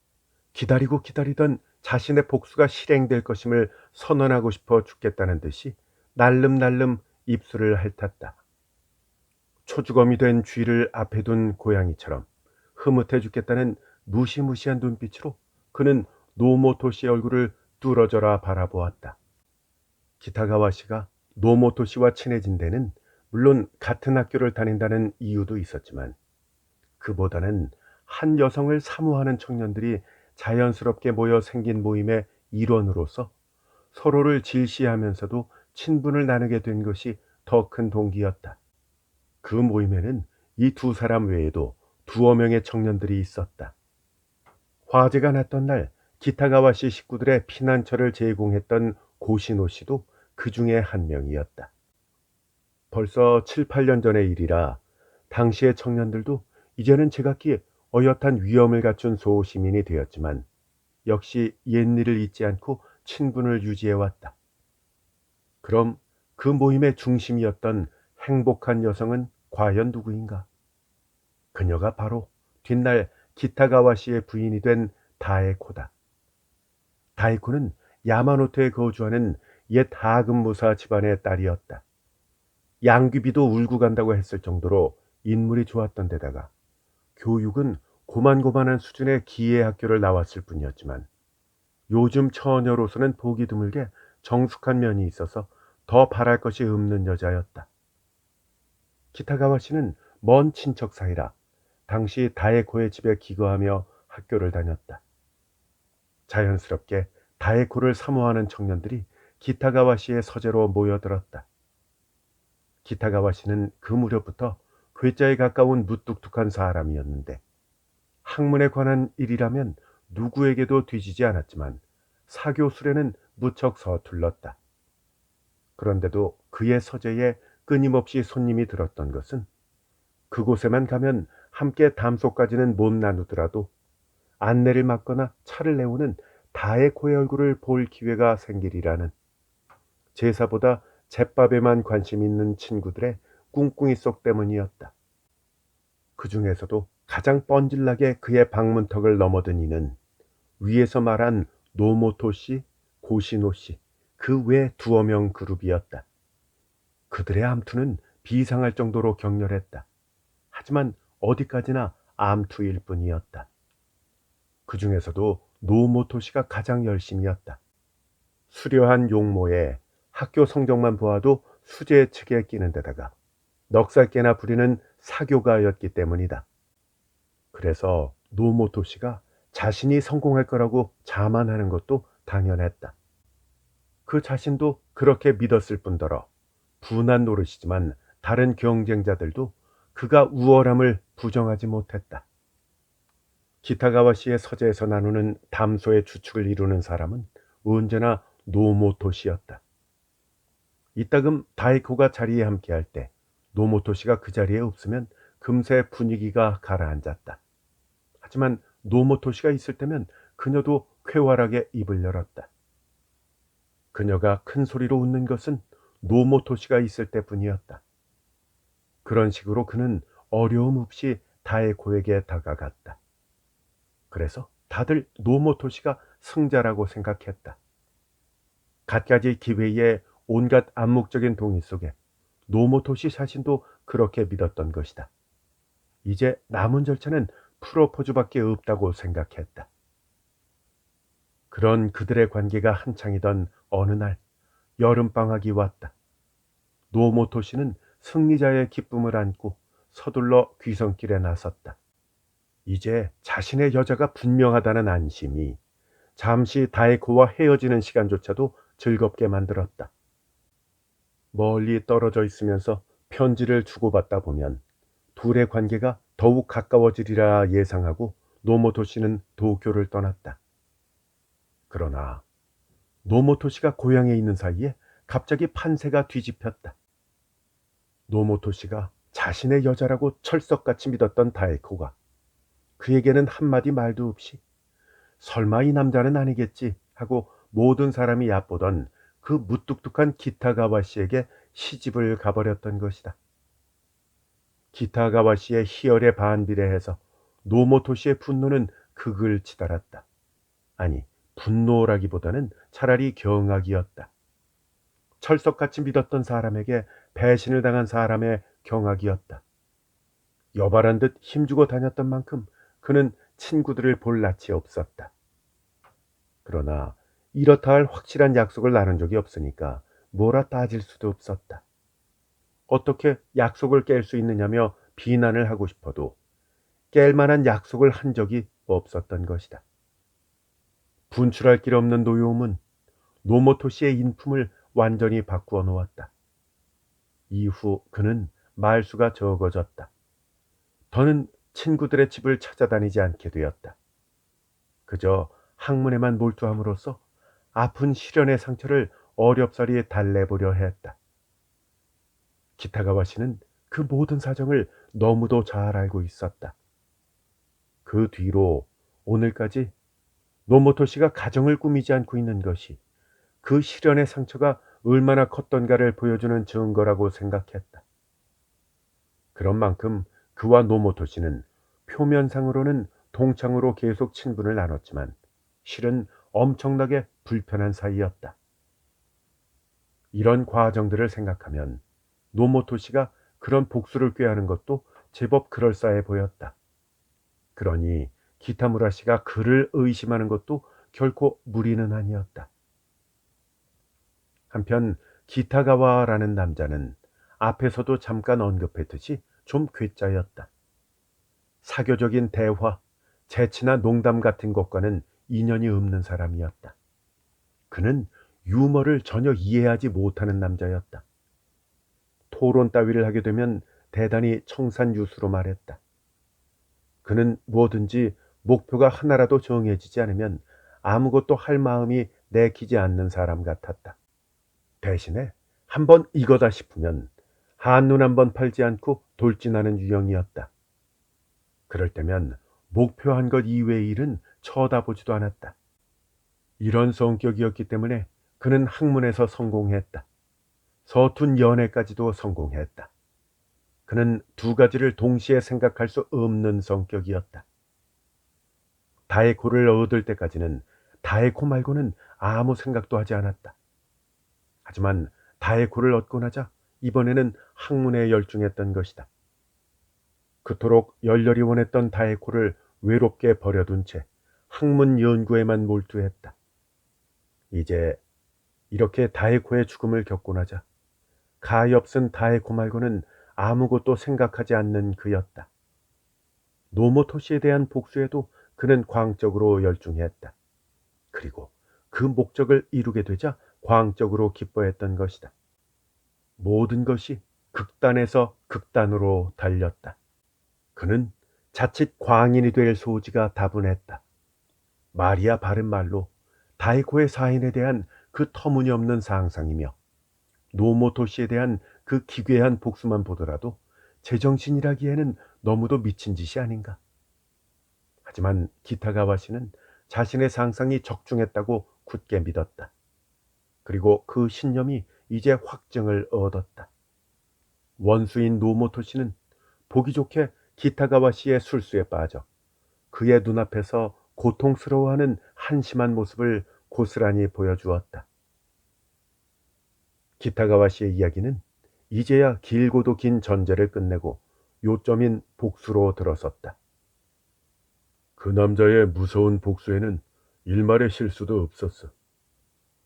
기다리고 기다리던 자신의 복수가 실행될 것임을 선언하고 싶어 죽겠다는 듯이 날름날름 입술을 핥았다. 초주검이 된 쥐를 앞에 둔 고양이처럼 흐뭇해 죽겠다는 무시무시한 눈빛으로 그는 노모토 씨의 얼굴을 뚫어져라 바라보았다. 기타가와 씨가 노모토 씨와 친해진 데는 물론 같은 학교를 다닌다는 이유도 있었지만 그보다는 한 여성을 사모하는 청년들이 자연스럽게 모여 생긴 모임의 일원으로서 서로를 질시하면서도 친분을 나누게 된 것이 더 큰 동기였다. 그 모임에는 이 두 사람 외에도 두어 명의 청년들이 있었다. 화재가 났던 날 기타가와 씨 식구들의 피난처를 제공했던 고시노 씨도 그 중에 한 명이었다. 벌써 7, 8년 전의 일이라 당시의 청년들도 이제는 제각기 어엿한 위엄을 갖춘 소시민이 되었지만 역시 옛일을 잊지 않고 친분을 유지해왔다. 그럼 그 모임의 중심이었던 행복한 여성은 과연 누구인가? 그녀가 바로 뒷날 기타가와 씨의 부인이 된 다에코다. 다에코는 야마노토에 거주하는 옛 하급무사 집안의 딸이었다. 양귀비도 울고 간다고 했을 정도로 인물이 좋았던 데다가 교육은 고만고만한 수준의 기예 학교를 나왔을 뿐이었지만 요즘 처녀로서는 보기 드물게 정숙한 면이 있어서 더 바랄 것이 없는 여자였다. 기타가와 씨는 먼 친척 사이라 당시 다에코의 집에 기거하며 학교를 다녔다. 자연스럽게 다에코를 사모하는 청년들이 기타가와 씨의 서재로 모여들었다. 기타가와 씨는 그 무렵부터 괴짜에 가까운 무뚝뚝한 사람이었는데 학문에 관한 일이라면 누구에게도 뒤지지 않았지만 사교 수레는 무척 서툴렀다. 그런데도 그의 서재에 끊임없이 손님이 들었던 것은 그곳에만 가면 함께 담소까지는 못 나누더라도 안내를 맡거나 차를 내오는 다에코의 얼굴을 볼 기회가 생기리라는 제사보다 잿밥에만 관심 있는 친구들의 꿍꿍이 속 때문이었다. 그 중에서도 가장 뻔질나게 그의 방문턱을 넘어든 이는 위에서 말한 노모토 씨, 고시노 씨, 그 외 두어 명 그룹이었다. 그들의 암투는 비상할 정도로 격렬했다. 하지만 어디까지나 암투일 뿐이었다. 그 중에서도 노모토 씨가 가장 열심이었다. 수려한 용모에 학교 성적만 보아도 수재 측에 끼는 데다가 넉살개나 부리는 사교가였기 때문이다. 그래서 노모토 씨가 자신이 성공할 거라고 자만하는 것도 당연했다. 그 자신도 그렇게 믿었을 뿐더러 분한 노릇이지만 다른 경쟁자들도 그가 우월함을 부정하지 못했다. 기타가와 씨의 서재에서 나누는 담소의 주축을 이루는 사람은 언제나 노모토 씨였다. 이따금 다이코가 자리에 함께할 때 노모토 씨가 그 자리에 없으면 금세 분위기가 가라앉았다. 하지만 노모토 씨가 있을 때면 그녀도 쾌활하게 입을 열었다. 그녀가 큰 소리로 웃는 것은 노모토 씨가 있을 때뿐이었다. 그런 식으로 그는 어려움 없이 다에코에게 다가갔다. 그래서 다들 노모토 씨가 승자라고 생각했다. 갖가지 기회에 온갖 암묵적인 동의 속에 노모토 씨 자신도 그렇게 믿었던 것이다. 이제 남은 절차는 프로포즈밖에 없다고 생각했다. 그런 그들의 관계가 한창이던 어느 날 여름방학이 왔다. 노모토 씨는 승리자의 기쁨을 안고 서둘러 귀성길에 나섰다. 이제 자신의 여자가 분명하다는 안심이 잠시 다에코와 헤어지는 시간조차도 즐겁게 만들었다. 멀리 떨어져 있으면서 편지를 주고받다 보면 둘의 관계가 더욱 가까워지리라 예상하고 노모토 씨는 도쿄를 떠났다. 그러나 노모토 씨가 고향에 있는 사이에 갑자기 판세가 뒤집혔다. 노모토 씨가 자신의 여자라고 철석같이 믿었던 다에코가 그에게는 한마디 말도 없이 설마 이 남자는 아니겠지 하고 모든 사람이 얕보던 그 무뚝뚝한 기타가와 씨에게 시집을 가버렸던 것이다. 기타가와 씨의 희열에 반비례해서 노모토 씨의 분노는 극을 치달았다. 아니, 분노라기보다는 차라리 경악이었다. 철석같이 믿었던 사람에게 배신을 당한 사람의 경악이었다. 여발한 듯 힘주고 다녔던 만큼 그는 친구들을 볼 낯이 없었다. 그러나 이렇다 할 확실한 약속을 나눈 적이 없으니까 뭐라 따질 수도 없었다. 어떻게 약속을 깰 수 있느냐며 비난을 하고 싶어도 깰 만한 약속을 한 적이 없었던 것이다. 분출할 길 없는 노여움은 노모토 씨의 인품을 완전히 바꾸어 놓았다. 이후 그는 말수가 적어졌다. 더는 친구들의 집을 찾아다니지 않게 되었다. 그저 학문에만 몰두함으로써 아픈 시련의 상처를 어렵사리 달래보려 했다. 기타가와 씨는 그 모든 사정을 너무도 잘 알고 있었다. 그 뒤로 오늘까지 노모토 씨가 가정을 꾸미지 않고 있는 것이 그 시련의 상처가 얼마나 컸던가를 보여주는 증거라고 생각했다. 그런 만큼 그와 노모토 씨는 표면상으로는 동창으로 계속 친분을 나눴지만 실은 엄청나게 불편한 사이였다. 이런 과정들을 생각하면 노모토 씨가 그런 복수를 꾀하는 것도 제법 그럴싸해 보였다. 그러니 기타무라 씨가 그를 의심하는 것도 결코 무리는 아니었다. 한편 기타가와라는 남자는 앞에서도 잠깐 언급했듯이 좀 괴짜였다. 사교적인 대화, 재치나 농담 같은 것과는 인연이 없는 사람이었다. 그는 유머를 전혀 이해하지 못하는 남자였다. 토론 따위를 하게 되면 대단히 청산유수로 말했다. 그는 뭐든지 목표가 하나라도 정해지지 않으면 아무것도 할 마음이 내키지 않는 사람 같았다. 대신에 한번 이거다 싶으면 한눈 한번 팔지 않고 돌진하는 유형이었다. 그럴 때면 목표한 것 이외의 일은 쳐다보지도 않았다. 이런 성격이었기 때문에 그는 학문에서 성공했다. 서툰 연애까지도 성공했다. 그는 두 가지를 동시에 생각할 수 없는 성격이었다. 다에코를 얻을 때까지는 다에코 말고는 아무 생각도 하지 않았다. 하지만 다에코를 얻고 나자 이번에는 학문에 열중했던 것이다. 그토록 열렬히 원했던 다에코를 외롭게 버려둔 채 학문 연구에만 몰두했다. 이제 이렇게 다에코의 죽음을 겪고 나자 가엾은 다에코 말고는 아무것도 생각하지 않는 그였다. 노모토 씨에 대한 복수에도 그는 광적으로 열중했다. 그리고 그 목적을 이루게 되자 광적으로 기뻐했던 것이다. 모든 것이 극단에서 극단으로 달렸다. 그는 자칫 광인이 될 소지가 다분했다. 말이야 바른 말로 다이코의 사인에 대한 그 터무니없는 상상이며 노모토 씨에 대한 그 기괴한 복수만 보더라도 제정신이라기에는 너무도 미친 짓이 아닌가. 하지만 기타가와 씨는 자신의 상상이 적중했다고 굳게 믿었다. 그리고 그 신념이 이제 확증을 얻었다. 원수인 노모토 씨는 보기 좋게 기타가와 씨의 술수에 빠져 그의 눈앞에서 고통스러워하는 한심한 모습을 고스란히 보여주었다. 기타가와 씨의 이야기는 이제야 길고도 긴 전제를 끝내고 요점인 복수로 들어섰다. 그 남자의 무서운 복수에는 일말의 실수도 없었어.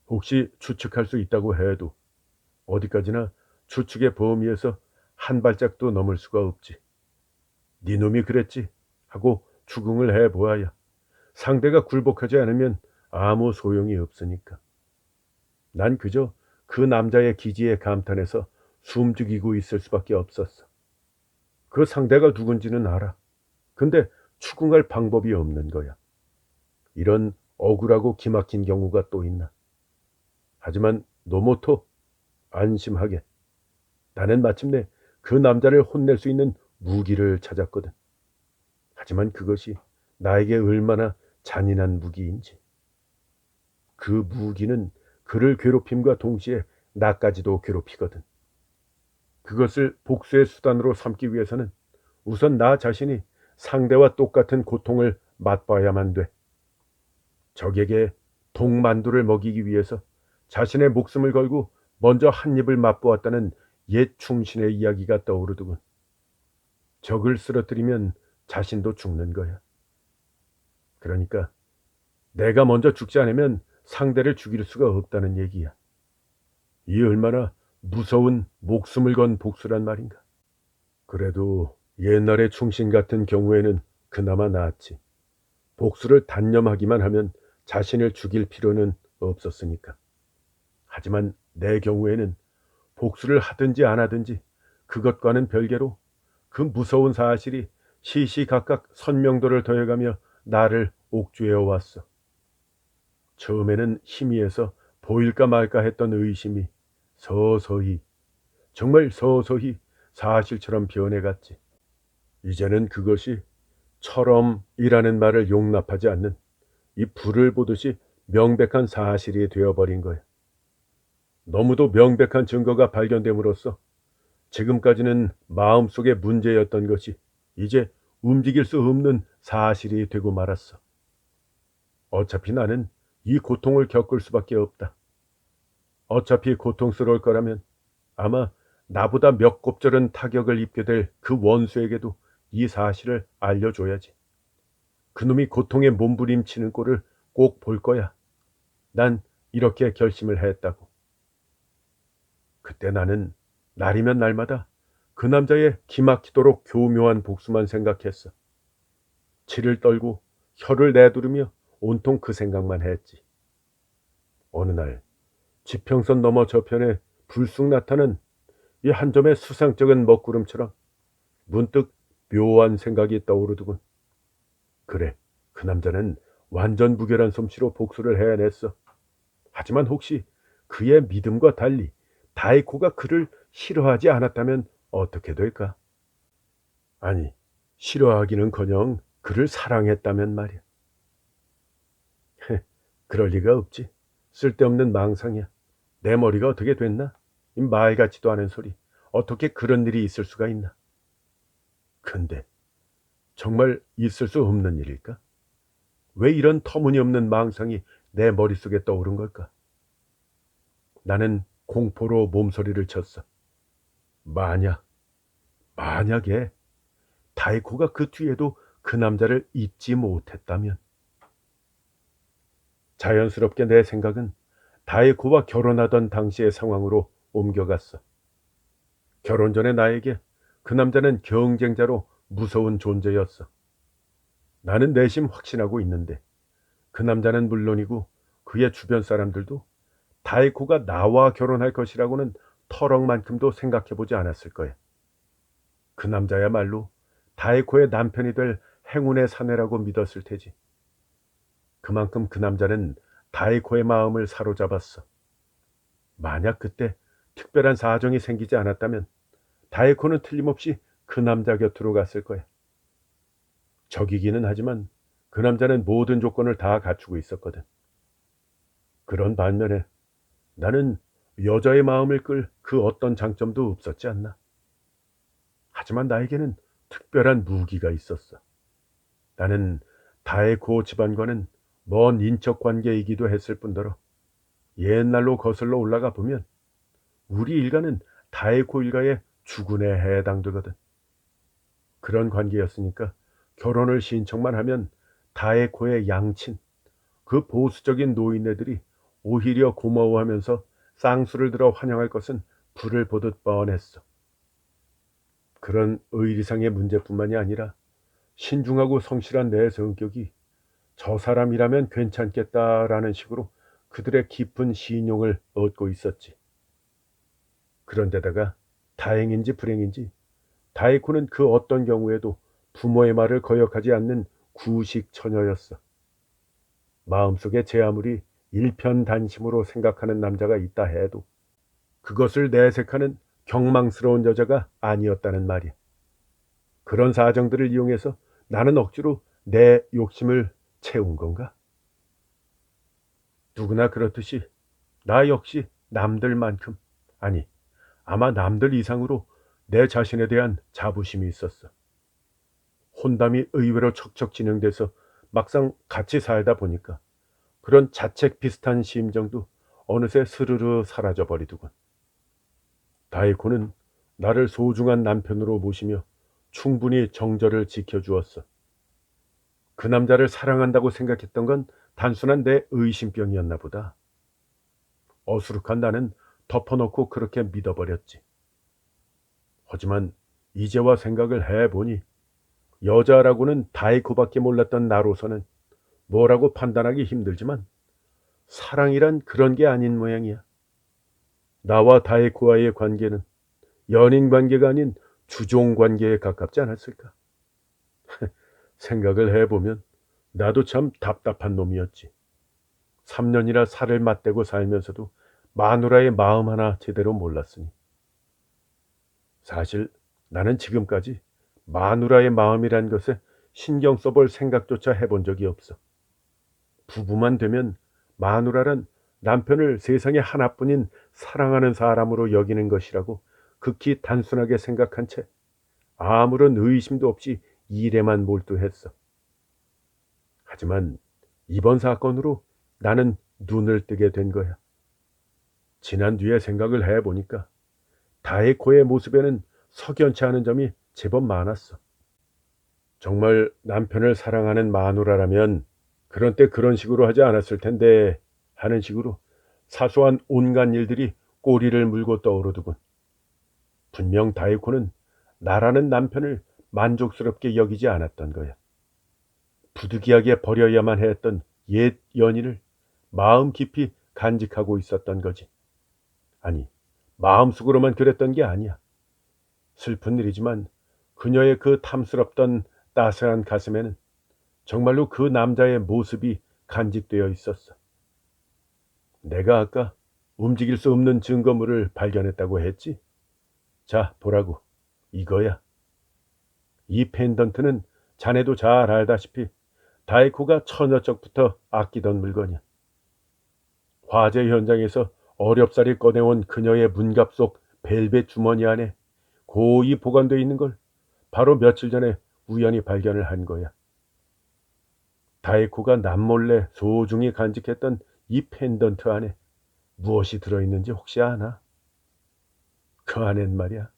혹시 추측할 수 있다고 해도 어디까지나 추측의 범위에서 한 발짝도 넘을 수가 없지. 네 놈이 그랬지 하고 추궁을 해보아야 상대가 굴복하지 않으면 아무 소용이 없으니까. 난 그저 그 남자의 기지에 감탄해서 숨죽이고 있을 수밖에 없었어. 그 상대가 누군지는 알아. 근데 추궁할 방법이 없는 거야. 이런 억울하고 기막힌 경우가 또 있나. 하지만 노모토, 안심하게. 나는 마침내 그 남자를 혼낼 수 있는 무기를 찾았거든. 하지만 그것이 나에게 얼마나 잔인한 무기인지. 그 무기는 그를 괴롭힘과 동시에 나까지도 괴롭히거든. 그것을 복수의 수단으로 삼기 위해서는 우선 나 자신이 상대와 똑같은 고통을 맛봐야만 돼. 적에게 독만두를 먹이기 위해서 자신의 목숨을 걸고 먼저 한 입을 맛보았다는 옛 충신의 이야기가 떠오르더군. 적을 쓰러뜨리면 자신도 죽는 거야. 그러니까 내가 먼저 죽지 않으면 상대를 죽일 수가 없다는 얘기야. 이 얼마나 무서운 목숨을 건 복수란 말인가. 그래도 옛날의 충신 같은 경우에는 그나마 나았지. 복수를 단념하기만 하면 자신을 죽일 필요는 없었으니까. 하지만 내 경우에는 복수를 하든지 안 하든지 그것과는 별개로 그 무서운 사실이 시시각각 선명도를 더해가며 나를 옥죄어 왔어. 처음에는 희미해서 보일까 말까 했던 의심이 서서히, 정말 서서히 사실처럼 변해갔지. 이제는 그것이 처럼이라는 말을 용납하지 않는 이 불을 보듯이 명백한 사실이 되어버린 거야. 너무도 명백한 증거가 발견됨으로써 지금까지는 마음속의 문제였던 것이 이제 움직일 수 없는 사실이 되고 말았어. 어차피 나는 이 고통을 겪을 수밖에 없다. 어차피 고통스러울 거라면 아마 나보다 몇 곱절은 타격을 입게 될 그 원수에게도 이 사실을 알려줘야지. 그놈이 고통에 몸부림치는 꼴을 꼭 볼 거야. 난 이렇게 결심을 했다고. 그때 나는 날이면 날마다 그 남자의 기막히도록 교묘한 복수만 생각했어. 치를 떨고 혀를 내두르며 온통 그 생각만 했지. 어느 날 지평선 너머 저편에 불쑥 나타난 이 한 점의 수상쩍은 먹구름처럼 문득 묘한 생각이 떠오르더군. 그래, 그 남자는 완전 무결한 솜씨로 복수를 해냈어. 하지만 혹시 그의 믿음과 달리 다이코가 그를 싫어하지 않았다면 어떻게 될까? 아니, 싫어하기는커녕 그를 사랑했다면 말이야. 그럴 리가 없지. 쓸데없는 망상이야. 내 머리가 어떻게 됐나? 이 말 같지도 않은 소리. 어떻게 그런 일이 있을 수가 있나? 근데 정말 있을 수 없는 일일까? 왜 이런 터무니없는 망상이 내 머릿속에 떠오른 걸까? 나는 공포로 몸서리를 쳤어. 만약에 다이코가 그 뒤에도 그 남자를 잊지 못했다면. 자연스럽게 내 생각은 다이코와 결혼하던 당시의 상황으로 옮겨갔어. 결혼 전에 나에게 그 남자는 경쟁자로 무서운 존재였어. 나는 내심 확신하고 있는데 그 남자는 물론이고 그의 주변 사람들도 다이코가 나와 결혼할 것이라고는 터럭만큼도 생각해보지 않았을 거야. 그 남자야말로 다이코의 남편이 될 행운의 사내라고 믿었을 테지. 그만큼 그 남자는 다이코의 마음을 사로잡았어. 만약 그때 특별한 사정이 생기지 않았다면 다이코는 틀림없이 그 남자 곁으로 갔을 거야. 적이기는 하지만 그 남자는 모든 조건을 다 갖추고 있었거든. 그런 반면에 나는 여자의 마음을 끌 그 어떤 장점도 없었지 않나. 하지만 나에게는 특별한 무기가 있었어. 나는 다이코 집안과는 먼 인척 관계이기도 했을 뿐더러 옛날로 거슬러 올라가 보면 우리 일가는 다이코 일가의 주군에 해당되거든. 그런 관계였으니까 결혼을 신청만 하면 다에코의 양친, 그 보수적인 노인네들이 오히려 고마워하면서 쌍수를 들어 환영할 것은 불을 보듯 뻔했어. 그런 의리상의 문제뿐만이 아니라 신중하고 성실한 내 성격이 저 사람이라면 괜찮겠다라는 식으로 그들의 깊은 신용을 얻고 있었지. 그런데다가 다행인지 불행인지 다이코는 그 어떤 경우에도 부모의 말을 거역하지 않는 구식 처녀였어. 마음속에 제 아무리 일편단심으로 생각하는 남자가 있다 해도 그것을 내색하는 경망스러운 여자가 아니었다는 말이야. 그런 사정들을 이용해서 나는 억지로 내 욕심을 채운 건가? 누구나 그렇듯이 나 역시 남들만큼, 아니, 아마 남들 이상으로 내 자신에 대한 자부심이 있었어. 혼담이 의외로 척척 진행돼서 막상 같이 살다 보니까 그런 자책 비슷한 심정도 어느새 스르르 사라져 버리더군. 다이코는 나를 소중한 남편으로 모시며 충분히 정절을 지켜주었어. 그 남자를 사랑한다고 생각했던 건 단순한 내 의심병이었나 보다. 어수룩한 나는 덮어놓고 그렇게 믿어버렸지. 하지만 이제와 생각을 해보니 여자라고는 다이코밖에 몰랐던 나로서는 뭐라고 판단하기 힘들지만 사랑이란 그런 게 아닌 모양이야. 나와 다이코와의 관계는 연인 관계가 아닌 주종 관계에 가깝지 않았을까? 생각을 해보면 나도 참 답답한 놈이었지. 3년이나 살을 맞대고 살면서도 마누라의 마음 하나 제대로 몰랐으니. 사실 나는 지금까지 마누라의 마음이란 것에 신경 써볼 생각조차 해본 적이 없어. 부부만 되면 마누라란 남편을 세상에 하나뿐인 사랑하는 사람으로 여기는 것이라고 극히 단순하게 생각한 채 아무런 의심도 없이 일에만 몰두했어. 하지만 이번 사건으로 나는 눈을 뜨게 된 거야. 지난 뒤에 생각을 해보니까 다에코의 모습에는 석연치 않은 점이 제법 많았어. 정말 남편을 사랑하는 마누라라면 그런 때 그런 식으로 하지 않았을 텐데 하는 식으로 사소한 온갖 일들이 꼬리를 물고 떠오르더군. 분명 다이코는 나라는 남편을 만족스럽게 여기지 않았던 거야. 부득이하게 버려야만 했던 옛 연인을 마음 깊이 간직하고 있었던 거지. 아니, 마음속으로만 그랬던 게 아니야. 슬픈 일이지만 그녀의 그 탐스럽던 따스한 가슴에는 정말로 그 남자의 모습이 간직되어 있었어. 내가 아까 움직일 수 없는 증거물을 발견했다고 했지? 자, 보라고. 이거야. 이 펜던트는 자네도 잘 알다시피 다이코가 처녀 적부터 아끼던 물건이야. 화재 현장에서 어렵사리 꺼내온 그녀의 문갑 속 벨벳 주머니 안에 고이 보관되어 있는 걸 바로 며칠 전에 우연히 발견을 한 거야. 다이코가 남몰래 소중히 간직했던 이 펜던트 안에 무엇이 들어있는지 혹시 아나? 그 안엔 말이야.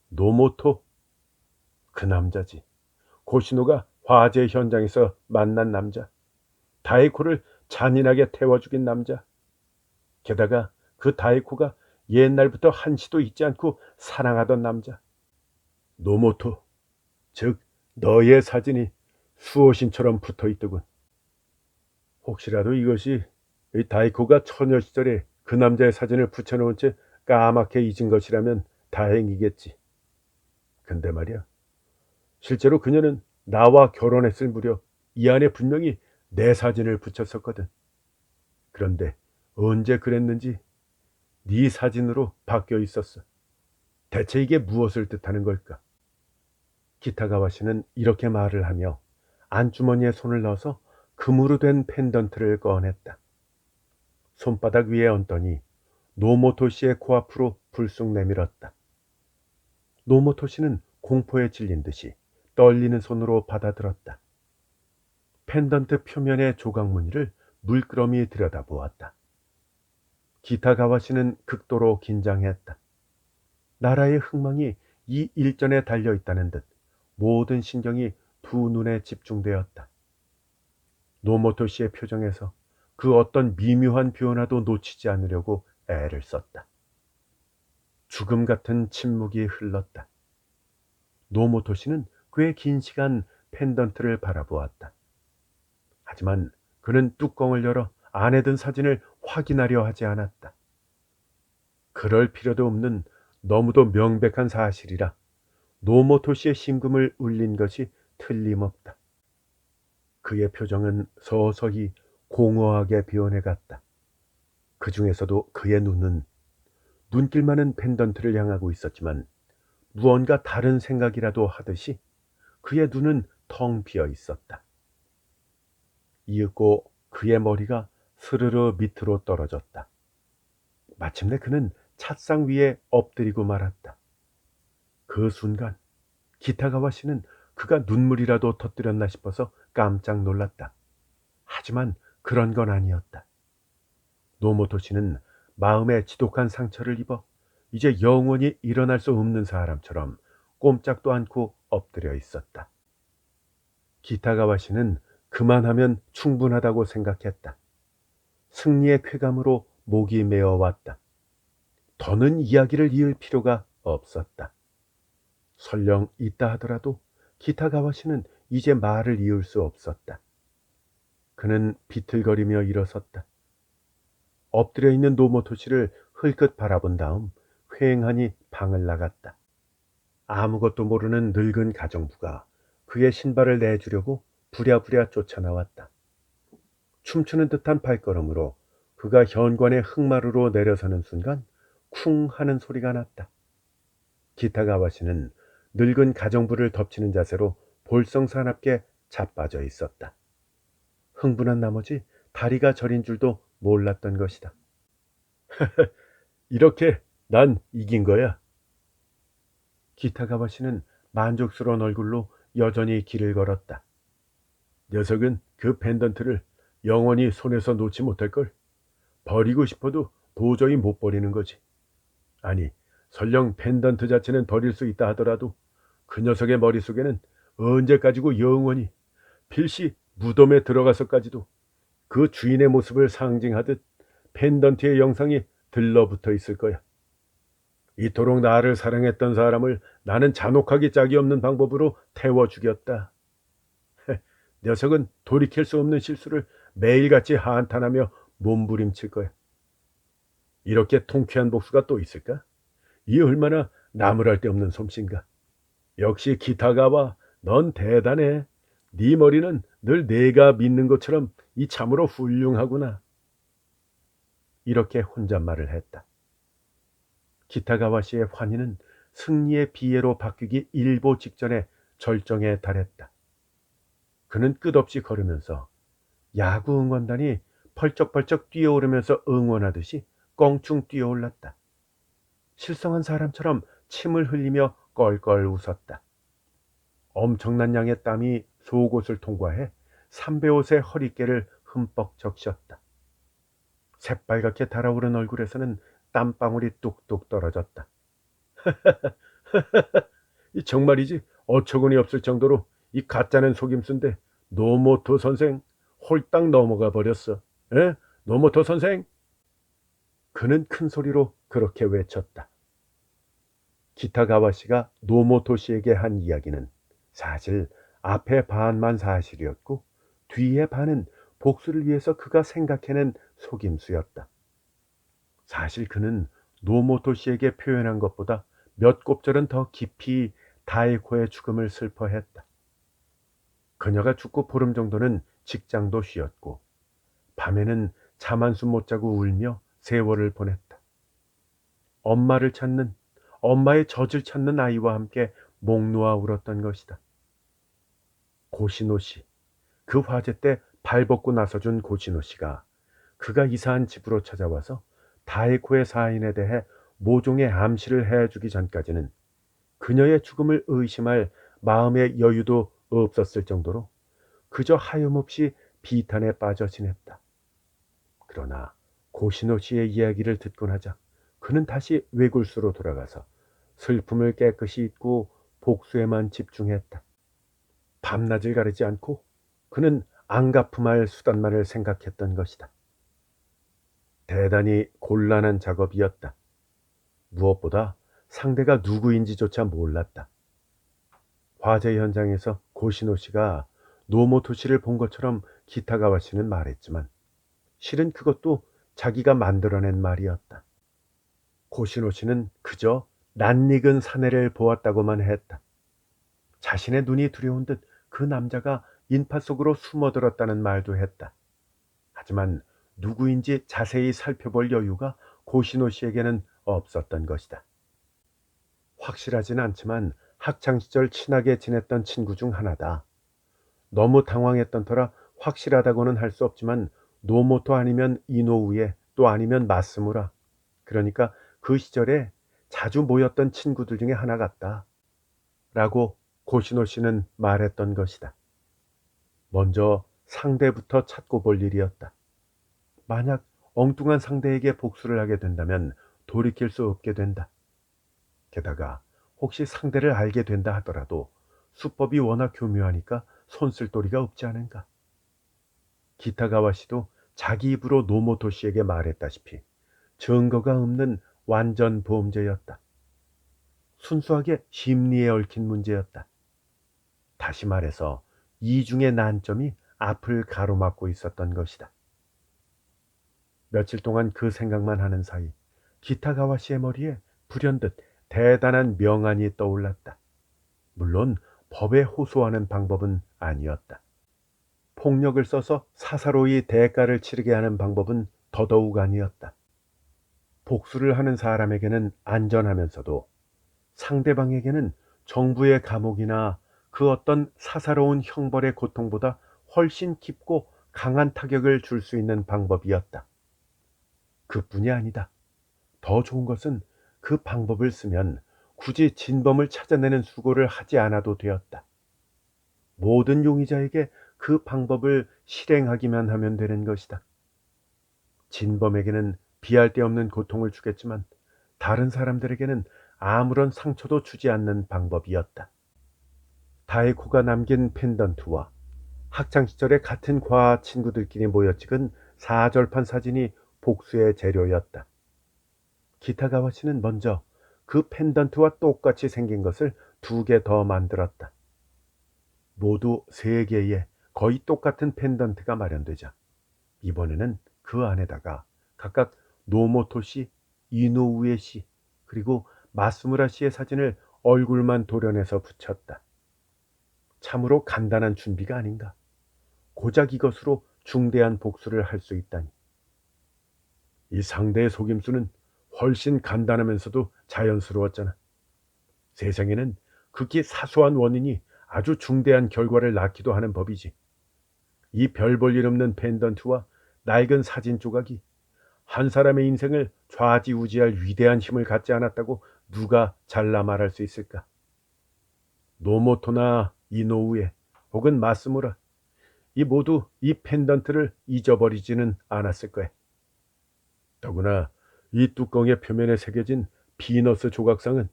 노모토. 그 남자지. 고시노가 화재 현장에서 만난 남자. 다이코를 잔인하게 태워 죽인 남자. 게다가 그 다이코가 옛날부터 한시도 잊지 않고 사랑하던 남자. 노모토. 즉 너의 사진이 수호신처럼 붙어있더군. 혹시라도 이것이 이 다이코가 처녀 시절에 그 남자의 사진을 붙여놓은 채 까맣게 잊은 것이라면 다행이겠지. 근데 말이야, 실제로 그녀는 나와 결혼했을 무렵 이 안에 분명히 내 사진을 붙였었거든. 그런데 언제 그랬는지 네 사진으로 바뀌어 있었어. 대체 이게 무엇을 뜻하는 걸까? 기타가와 씨는 이렇게 말을 하며 안주머니에 손을 넣어서 금으로 된 펜던트를 꺼냈다. 손바닥 위에 얹더니 노모토 씨의 코앞으로 불쑥 내밀었다. 노모토 씨는 공포에 질린 듯이 떨리는 손으로 받아들었다. 펜던트 표면의 조각무늬를 물끄러미 들여다보았다. 기타가와 씨는 극도로 긴장했다. 나라의 흥망이 이 일전에 달려있다는 듯 모든 신경이 두 눈에 집중되었다. 노모토 씨의 표정에서 그 어떤 미묘한 변화도 놓치지 않으려고 애를 썼다. 죽음 같은 침묵이 흘렀다. 노모토 씨는 꽤 긴 시간 펜던트를 바라보았다. 하지만 그는 뚜껑을 열어 안에 든 사진을 확인하려 하지 않았다. 그럴 필요도 없는 너무도 명백한 사실이라 노모토 씨의 심금을 울린 것이 틀림없다. 그의 표정은 서서히 공허하게 변해갔다. 그 중에서도 그의 눈은 눈길만은 펜던트를 향하고 있었지만 무언가 다른 생각이라도 하듯이 그의 눈은 텅 비어 있었다. 이윽고 그의 머리가 스르르 밑으로 떨어졌다. 마침내 그는 찻상 위에 엎드리고 말았다. 그 순간 기타가와 씨는 그가 눈물이라도 터뜨렸나 싶어서 깜짝 놀랐다. 하지만 그런 건 아니었다. 노모토 씨는 마음에 지독한 상처를 입어 이제 영원히 일어날 수 없는 사람처럼 꼼짝도 않고 엎드려 있었다. 기타가와 씨는 그만하면 충분하다고 생각했다. 승리의 쾌감으로 목이 메어왔다. 더는 이야기를 이을 필요가 없었다. 설령 있다 하더라도 기타가와 씨는 이제 말을 이을 수 없었다. 그는 비틀거리며 일어섰다. 엎드려 있는 노모토 씨를 흘끗 바라본 다음 휑하니 방을 나갔다. 아무것도 모르는 늙은 가정부가 그의 신발을 내주려고 부랴부랴 쫓아나왔다. 춤추는 듯한 발걸음으로 그가 현관의 흙마루로 내려서는 순간 쿵 하는 소리가 났다. 기타가와 씨는 늙은 가정부를 덮치는 자세로 볼썽사납게 자빠져 있었다. 흥분한 나머지 다리가 저린 줄도 몰랐던 것이다. 이렇게 난 이긴 거야. 기타가와 씨는 만족스러운 얼굴로 여전히 길을 걸었다. 녀석은 그 펜던트를 영원히 손에서 놓지 못할걸. 버리고 싶어도 도저히 못 버리는 거지. 아니, 설령 펜던트 자체는 버릴 수 있다 하더라도 그 녀석의 머릿속에는 언제까지고 영원히 필시 무덤에 들어가서까지도 그 주인의 모습을 상징하듯 펜던트의 영상이 들러붙어 있을 거야. 이토록 나를 사랑했던 사람을 나는 잔혹하기 짝이 없는 방법으로 태워 죽였다. 녀석은 돌이킬 수 없는 실수를 매일같이 한탄하며 몸부림칠 거야. 이렇게 통쾌한 복수가 또 있을까? 이 얼마나 나무랄 데 없는 솜씨인가. 역시 기타가와 넌 대단해. 네 머리는 늘 내가 믿는 것처럼 이 참으로 훌륭하구나. 이렇게 혼잣말을 했다. 기타가와 씨의 환희는 승리의 비애로 바뀌기 일보 직전에 절정에 달했다. 그는 끝없이 걸으면서 야구 응원단이 펄쩍펄쩍 뛰어오르면서 응원하듯이 껑충 뛰어올랐다. 실성한 사람처럼 침을 흘리며 껄껄 웃었다. 엄청난 양의 땀이 속옷을 통과해 삼배옷의 허리깨를 흠뻑 적셨다. 새빨갛게 달아오른 얼굴에서는 땀방울이 뚝뚝 떨어졌다. 이 정말이지 어처구니 없을 정도로 이 가짜는 속임수인데 노모토 선생 홀딱 넘어가 버렸어. 에? 노모토 선생? 그는 큰 소리로 그렇게 외쳤다. 기타가와 씨가 노모토 씨에게 한 이야기는 사실 앞의 반만 사실이었고 뒤의 반은 복수를 위해서 그가 생각해낸 속임수였다. 사실 그는 노모토 씨에게 표현한 것보다 몇 곱절은 더 깊이 다에코의 죽음을 슬퍼했다. 그녀가 죽고 보름 정도는 직장도 쉬었고 밤에는 잠 한숨 못 자고 울며 세월을 보냈다. 엄마를 찾는, 엄마의 젖을 찾는 아이와 함께 목 놓아 울었던 것이다. 고시노 씨, 그 화재 때 발벗고 나서준 고시노 씨가 그가 이사한 집으로 찾아와서 다에코의 사인에 대해 모종의 암시를 해주기 전까지는 그녀의 죽음을 의심할 마음의 여유도 없었을 정도로 그저 하염없이 비탄에 빠져 지냈다. 그러나 고시노 씨의 이야기를 듣고 나자 그는 다시 외골수로 돌아가서 슬픔을 깨끗이 잊고 복수에만 집중했다. 밤낮을 가리지 않고 그는 앙가품할 수단만을 생각했던 것이다. 대단히 곤란한 작업이었다. 무엇보다 상대가 누구인지조차 몰랐다. 화재 현장에서 고시노 씨가 노모토 씨를 본 것처럼 기타가와 씨는 말했지만 실은 그것도 자기가 만들어낸 말이었다. 고시노 씨는 그저 낯익은 사내를 보았다고만 했다. 자신의 눈이 두려운 듯 그 남자가 인파 속으로 숨어들었다는 말도 했다. 하지만 누구인지 자세히 살펴볼 여유가 고시노 씨에게는 없었던 것이다. 확실하진 않지만 학창시절 친하게 지냈던 친구 중 하나다. 너무 당황했던 터라 확실하다고는 할 수 없지만 노모토 아니면 이노우에 또 아니면 마스무라, 그러니까 그 시절에 자주 모였던 친구들 중에 하나 같다 라고 고시노 씨는 말했던 것이다. 먼저 상대부터 찾고 볼 일이었다. 만약 엉뚱한 상대에게 복수를 하게 된다면 돌이킬 수 없게 된다. 게다가 혹시 상대를 알게 된다 하더라도 수법이 워낙 교묘하니까 손쓸도리가 없지 않은가. 기타가와 씨도 자기 입으로 노모토 씨에게 말했다시피 증거가 없는 완전 범죄였다. 순수하게 심리에 얽힌 문제였다. 다시 말해서 이중의 난점이 앞을 가로막고 있었던 것이다. 며칠 동안 그 생각만 하는 사이 기타가와 씨의 머리에 불현듯 대단한 명안이 떠올랐다. 물론 법에 호소하는 방법은 아니었다. 폭력을 써서 사사로이 대가를 치르게 하는 방법은 더더욱 아니었다. 복수를 하는 사람에게는 안전하면서도 상대방에게는 정부의 감옥이나 그 어떤 사사로운 형벌의 고통보다 훨씬 깊고 강한 타격을 줄 수 있는 방법이었다. 그뿐이 아니다. 더 좋은 것은 그 방법을 쓰면 굳이 진범을 찾아내는 수고를 하지 않아도 되었다. 모든 용의자에게 그 방법을 실행하기만 하면 되는 것이다. 진범에게는 비할 데 없는 고통을 주겠지만 다른 사람들에게는 아무런 상처도 주지 않는 방법이었다. 다에코가 남긴 펜던트와 학창시절에 같은 과 친구들끼리 모여 찍은 사절판 사진이 복수의 재료였다. 기타가와 씨는 먼저 그 펜던트와 똑같이 생긴 것을 2개 더 만들었다. 모두 3개의 거의 똑같은 펜던트가 마련되자 이번에는 그 안에다가 각각 노모토 씨, 이노우에 씨, 그리고 마스무라 씨의 사진을 얼굴만 도려내서 붙였다. 참으로 간단한 준비가 아닌가. 고작 이것으로 중대한 복수를 할 수 있다니. 이 상대의 속임수는 훨씬 간단하면서도 자연스러웠잖아. 세상에는 극히 사소한 원인이 아주 중대한 결과를 낳기도 하는 법이지. 이 별 볼 일 없는 펜던트와 낡은 사진 조각이 한 사람의 인생을 좌지우지할 위대한 힘을 갖지 않았다고 누가 잘라 말할 수 있을까? 노모토나 이노우에 혹은 마스무라, 이 모두 이 펜던트를 잊어버리지는 않았을 거야. 더구나 이 뚜껑의 표면에 새겨진 비너스 조각상은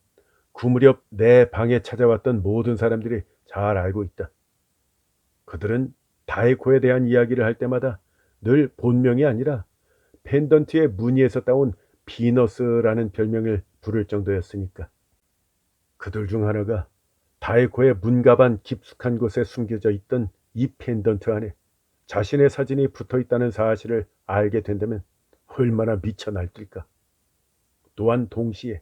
그 무렵 내 방에 찾아왔던 모든 사람들이 잘 알고 있다. 그들은 다에코에 대한 이야기를 할 때마다 늘 본명이 아니라 펜던트의 무늬에서 따온 비너스라는 별명을 부를 정도였으니까. 그들 중 하나가 다에코의 문가반 깊숙한 곳에 숨겨져 있던 이 펜던트 안에 자신의 사진이 붙어 있다는 사실을 알게 된다면 얼마나 미쳐 날뛸까. 또한 동시에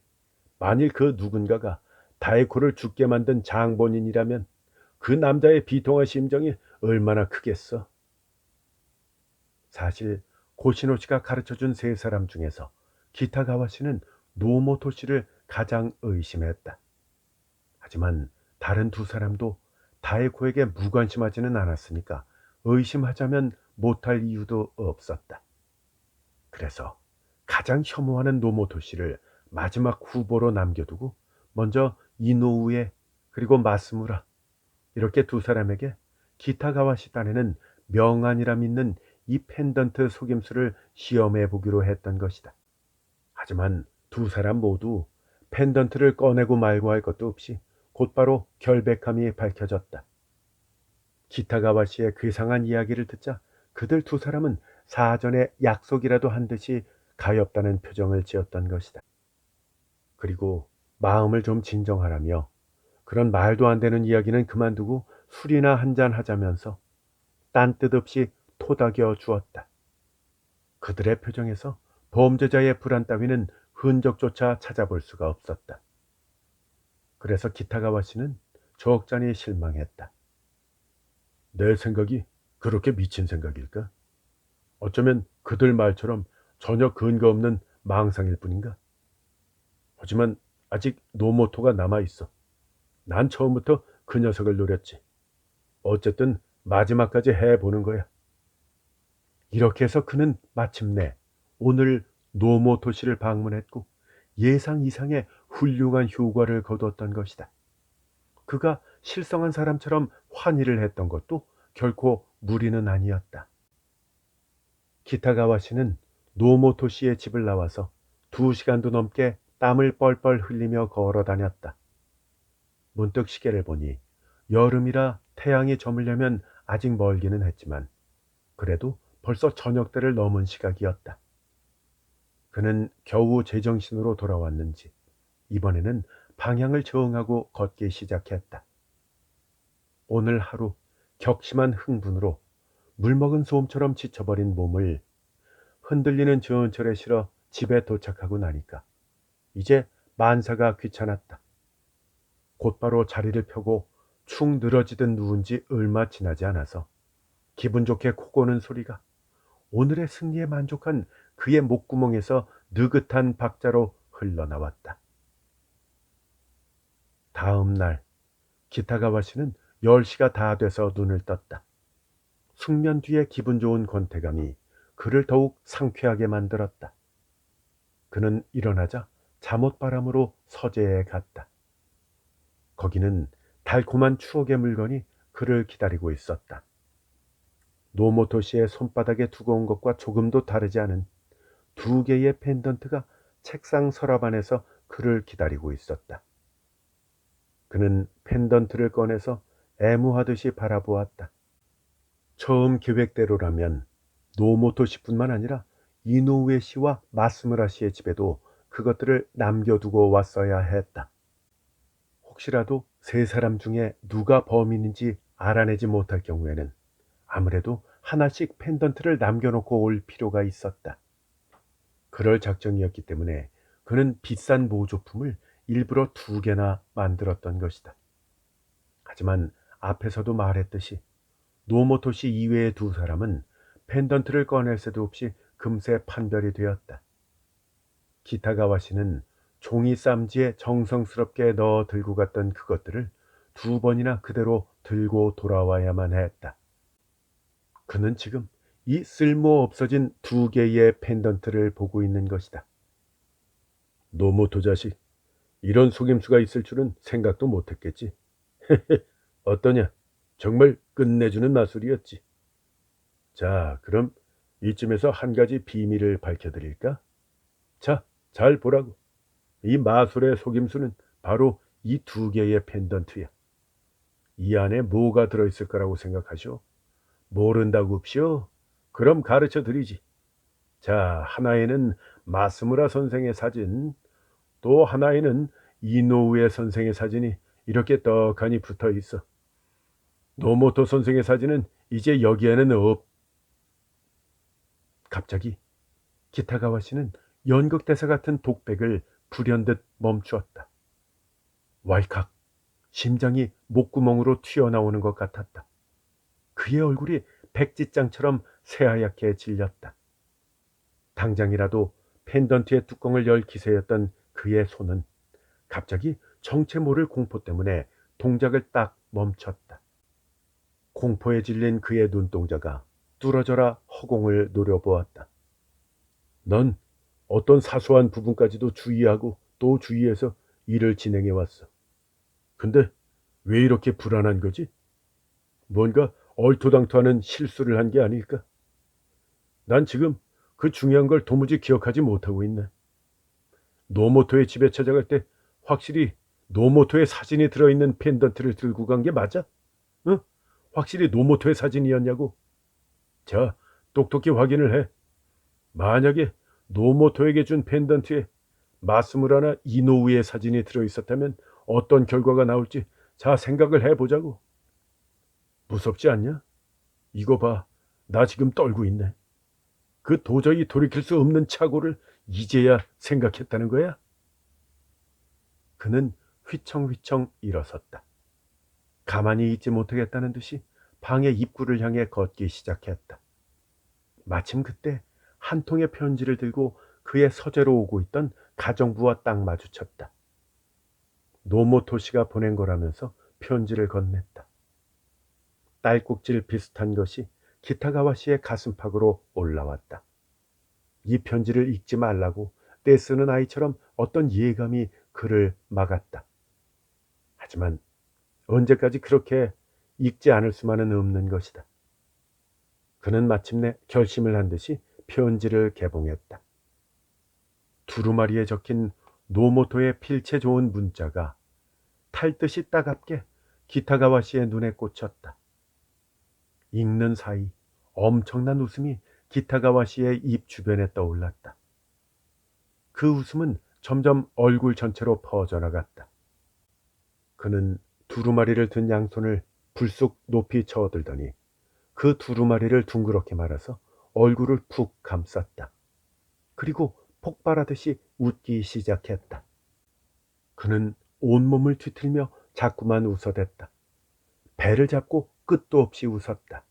만일 그 누군가가 다에코를 죽게 만든 장본인이라면 그 남자의 비통한 심정이 얼마나 크겠어. 사실 고시노 씨가 가르쳐준 3사람 중에서 기타가와 씨는 노모토 씨를 가장 의심했다. 하지만 다른 2사람도 다에코에게 무관심하지는 않았으니까 의심하자면 못할 이유도 없었다. 그래서 가장 혐오하는 노모토 씨를 마지막 후보로 남겨두고 먼저 이노우에 그리고 마스무라, 이렇게 2사람에게 기타가와 씨 딴에는 명안이라 믿는 이 펜던트 속임수를 시험해 보기로 했던 것이다. 하지만 2사람 모두 펜던트를 꺼내고 말고 할 것도 없이 곧바로 결백함이 밝혀졌다. 기타가와 씨의 괴상한 이야기를 듣자 그들 두 사람은 사전에 약속이라도 한 듯이 가엾다는 표정을 지었던 것이다. 그리고 마음을 좀 진정하라며 그런 말도 안 되는 이야기는 그만두고 술이나 한잔 하자면서 딴뜻 없이 토닥여 주었다. 그들의 표정에서 범죄자의 불안 따위는 흔적조차 찾아볼 수가 없었다. 그래서 기타가와 씨는 적잖이 실망했다. 내 생각이 그렇게 미친 생각일까? 어쩌면 그들 말처럼 전혀 근거 없는 망상일 뿐인가? 하지만 아직 노모토가 남아있어. 난 처음부터 그 녀석을 노렸지. 어쨌든 마지막까지 해보는 거야. 이렇게 해서 그는 마침내 오늘 노모토 씨를 방문했고 예상 이상의 훌륭한 효과를 거두었던 것이다. 그가 실성한 사람처럼 환희를 했던 것도 결코 무리는 아니었다. 기타가와 씨는 노모토 씨의 집을 나와서 2시간도 넘게 땀을 뻘뻘 흘리며 걸어 다녔다. 문득 시계를 보니 여름이라 태양이 저물려면 아직 멀기는 했지만 그래도 벌써 저녁때를 넘은 시각이었다. 그는 겨우 제정신으로 돌아왔는지 이번에는 방향을 정하고 걷기 시작했다. 오늘 하루 격심한 흥분으로 물먹은 솜처럼 지쳐버린 몸을 흔들리는 전철에 실어 집에 도착하고 나니까 이제 만사가 귀찮았다. 곧바로 자리를 펴고 축 늘어지듯 누운 지 얼마 지나지 않아서 기분 좋게 코 고는 소리가 오늘의 승리에 만족한 그의 목구멍에서 느긋한 박자로 흘러나왔다. 다음 날 기타가와 씨는 10시가 다 돼서 눈을 떴다. 숙면 뒤에 기분 좋은 권태감이 그를 더욱 상쾌하게 만들었다. 그는 일어나자 잠옷바람으로 서재에 갔다. 거기는 달콤한 추억의 물건이 그를 기다리고 있었다. 노모토 씨의 손바닥에 두고 온 것과 조금도 다르지 않은 2개의 펜던트가 책상 서랍 안에서 그를 기다리고 있었다. 그는 펜던트를 꺼내서 애무하듯이 바라보았다. 처음 계획대로라면 노모토 씨뿐만 아니라 이노우에 씨와 마스무라 씨의 집에도 그것들을 남겨두고 왔어야 했다. 혹시라도 3사람 중에 누가 범인인지 알아내지 못할 경우에는 아무래도 하나씩 펜던트를 남겨놓고 올 필요가 있었다. 그럴 작정이었기 때문에 그는 비싼 모조품을 일부러 2개나 만들었던 것이다. 하지만 앞에서도 말했듯이 노모토 씨 이외의 2사람은 펜던트를 꺼낼 새도 없이 금세 판별이 되었다. 기타가와 씨는 종이 쌈지에 정성스럽게 넣어 들고 갔던 그것들을 2번이나 그대로 들고 돌아와야만 했다. 그는 지금 이 쓸모 없어진 2개의 펜던트를 보고 있는 것이다. 노모토 자식, 이런 속임수가 있을 줄은 생각도 못했겠지. 어떠냐? 정말 끝내주는 마술이었지. 자, 그럼 이쯤에서 한 가지 비밀을 밝혀드릴까? 자, 잘 보라고. 이 마술의 속임수는 바로 이 2개의 펜던트야. 이 안에 뭐가 들어있을 거라고 생각하시오? 모른다고쇼? 그럼 가르쳐 드리지. 자, 하나에는 마스무라 선생의 사진, 또 하나에는 이노우에 선생의 사진이 이렇게 떡하니 붙어 있어. 노모토 선생의 사진은 이제 여기에는 없. 갑자기 기타가와 씨는 연극대사 같은 독백을 불현듯 멈추었다. 왈칵, 심장이 목구멍으로 튀어나오는 것 같았다. 그의 얼굴이 백지장처럼 새하얗게 질렸다. 당장이라도 펜던트의 뚜껑을 열 기세였던 그의 손은 갑자기 정체 모를 공포 때문에 동작을 딱 멈췄다. 공포에 질린 그의 눈동자가 뚫어져라 허공을 노려보았다. 넌 어떤 사소한 부분까지도 주의하고 또 주의해서 일을 진행해 왔어. 근데 왜 이렇게 불안한 거지? 뭔가 얼토당토하는 실수를 한 게 아닐까? 난 지금 그 중요한 걸 도무지 기억하지 못하고 있네. 노모토의 집에 찾아갈 때 확실히 노모토의 사진이 들어있는 펜던트를 들고 간 게 맞아? 응? 확실히 노모토의 사진이었냐고? 자, 똑똑히 확인을 해. 만약에 노모토에게 준 펜던트에 마스무라나 이노우의 사진이 들어있었다면 어떤 결과가 나올지 자 생각을 해보자고. 무섭지 않냐? 이거 봐. 나 지금 떨고 있네. 그 도저히 돌이킬 수 없는 착오를 이제야 생각했다는 거야? 그는 휘청휘청 일어섰다. 가만히 있지 못하겠다는 듯이 방의 입구를 향해 걷기 시작했다. 마침 그때 한 통의 편지를 들고 그의 서재로 오고 있던 가정부와 딱 마주쳤다. 노모토 씨가 보낸 거라면서 편지를 건넸다. 딸꾹질 비슷한 것이 기타가와 씨의 가슴팍으로 올라왔다. 이 편지를 읽지 말라고 떼쓰는 아이처럼 어떤 예감이 그를 막았다. 하지만 언제까지 그렇게 읽지 않을 수만은 없는 것이다. 그는 마침내 결심을 한 듯이 편지를 개봉했다. 두루마리에 적힌 노모토의 필체 좋은 문자가 탈듯이 따갑게 기타가와 씨의 눈에 꽂혔다. 읽는 사이 엄청난 웃음이 기타가와 씨의 입 주변에 떠올랐다. 그 웃음은 점점 얼굴 전체로 퍼져나갔다. 그는 두루마리를 든 양손을 불쑥 높이 쳐들더니 그 두루마리를 둥그렇게 말아서 얼굴을 푹 감쌌다. 그리고 폭발하듯이 웃기 시작했다. 그는 온몸을 뒤틀며 자꾸만 웃어댔다. 배를 잡고 끝도 없이 웃었다.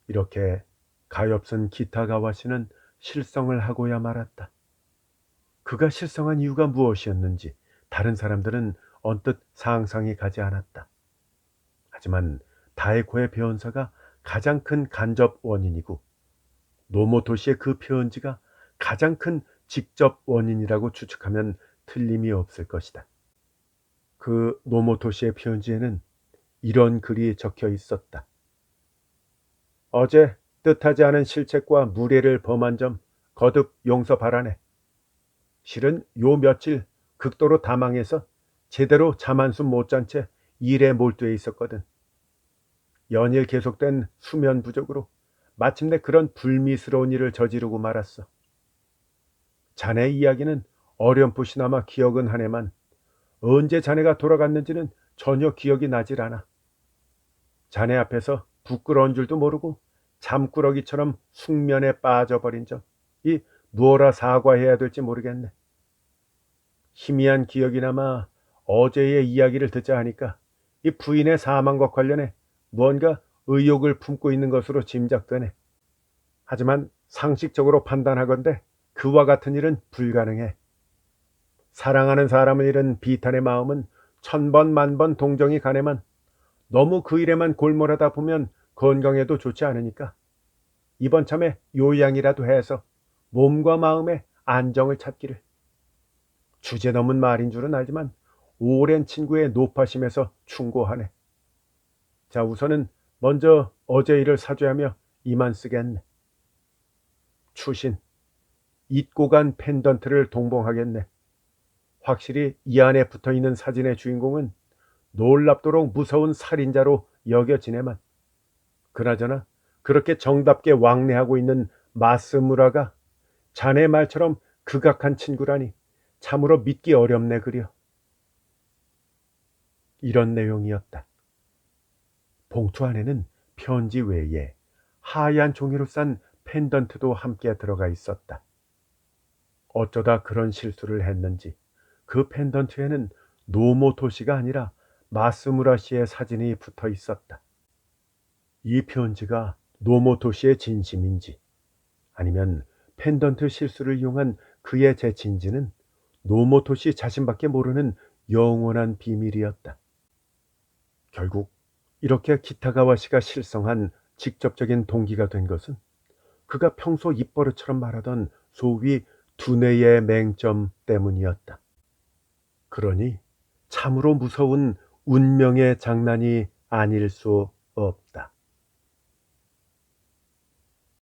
이렇게 가엾은 기타가와 씨는 실성을 하고야 말았다. 그가 실성한 이유가 무엇이었는지 다른 사람들은 언뜻 상상이 가지 않았다. 하지만 다에코의 변사가 가장 큰 간접 원인이고 노모토 씨의 그 편지가 가장 큰 직접 원인이라고 추측하면 틀림이 없을 것이다. 그 노모토 씨의 편지에는 이런 글이 적혀 있었다. 어제 뜻하지 않은 실책과 무례를 범한 점 거듭 용서 바라네. 실은 요 며칠 극도로 다망해서 제대로 잠 한숨 못 잔 채 일에 몰두해 있었거든. 연일 계속된 수면 부족으로 마침내 그런 불미스러운 일을 저지르고 말았어. 자네 이야기는 어렴풋이나마 기억은 하네만 언제 자네가 돌아갔는지는 전혀 기억이 나질 않아. 자네 앞에서 부끄러운 줄도 모르고 잠꾸러기처럼 숙면에 빠져버린 점, 이 무엇라 사과해야 될지 모르겠네. 희미한 기억이 남아 어제의 이야기를 듣자 하니까 이 부인의 사망과 관련해 무언가 의혹을 품고 있는 것으로 짐작되네. 하지만 상식적으로 판단하건대 그와 같은 일은 불가능해. 사랑하는 사람을 잃은 비탄의 마음은 천번 만번 동정이 가네만 너무 그 일에만 골몰하다 보면 건강에도 좋지 않으니까 이번 참에 요양이라도 해서 몸과 마음의 안정을 찾기를. 주제 넘은 말인 줄은 알지만 오랜 친구의 노파심에서 충고하네. 자, 우선은 먼저 어제 일을 사죄하며 이만 쓰겠네. 추신, 잊고 간 펜던트를 동봉하겠네. 확실히 이 안에 붙어있는 사진의 주인공은 놀랍도록 무서운 살인자로 여겨지네만. 그나저나 그렇게 정답게 왕래하고 있는 마스무라가 자네 말처럼 극악한 친구라니 참으로 믿기 어렵네 그려. 이런 내용이었다. 봉투 안에는 편지 외에 하얀 종이로 싼 펜던트도 함께 들어가 있었다. 어쩌다 그런 실수를 했는지 그 펜던트에는 노모토 씨가 아니라 마스무라 씨의 사진이 붙어 있었다. 이 편지가 노모토 씨의 진심인지 아니면 펜던트 실수를 이용한 그의 재치인지는 노모토 씨 자신밖에 모르는 영원한 비밀이었다. 결국 이렇게 기타가와 씨가 실성한 직접적인 동기가 된 것은 그가 평소 입버릇처럼 말하던 소위 두뇌의 맹점 때문이었다. 그러니 참으로 무서운 운명의 장난이 아닐 수 없다.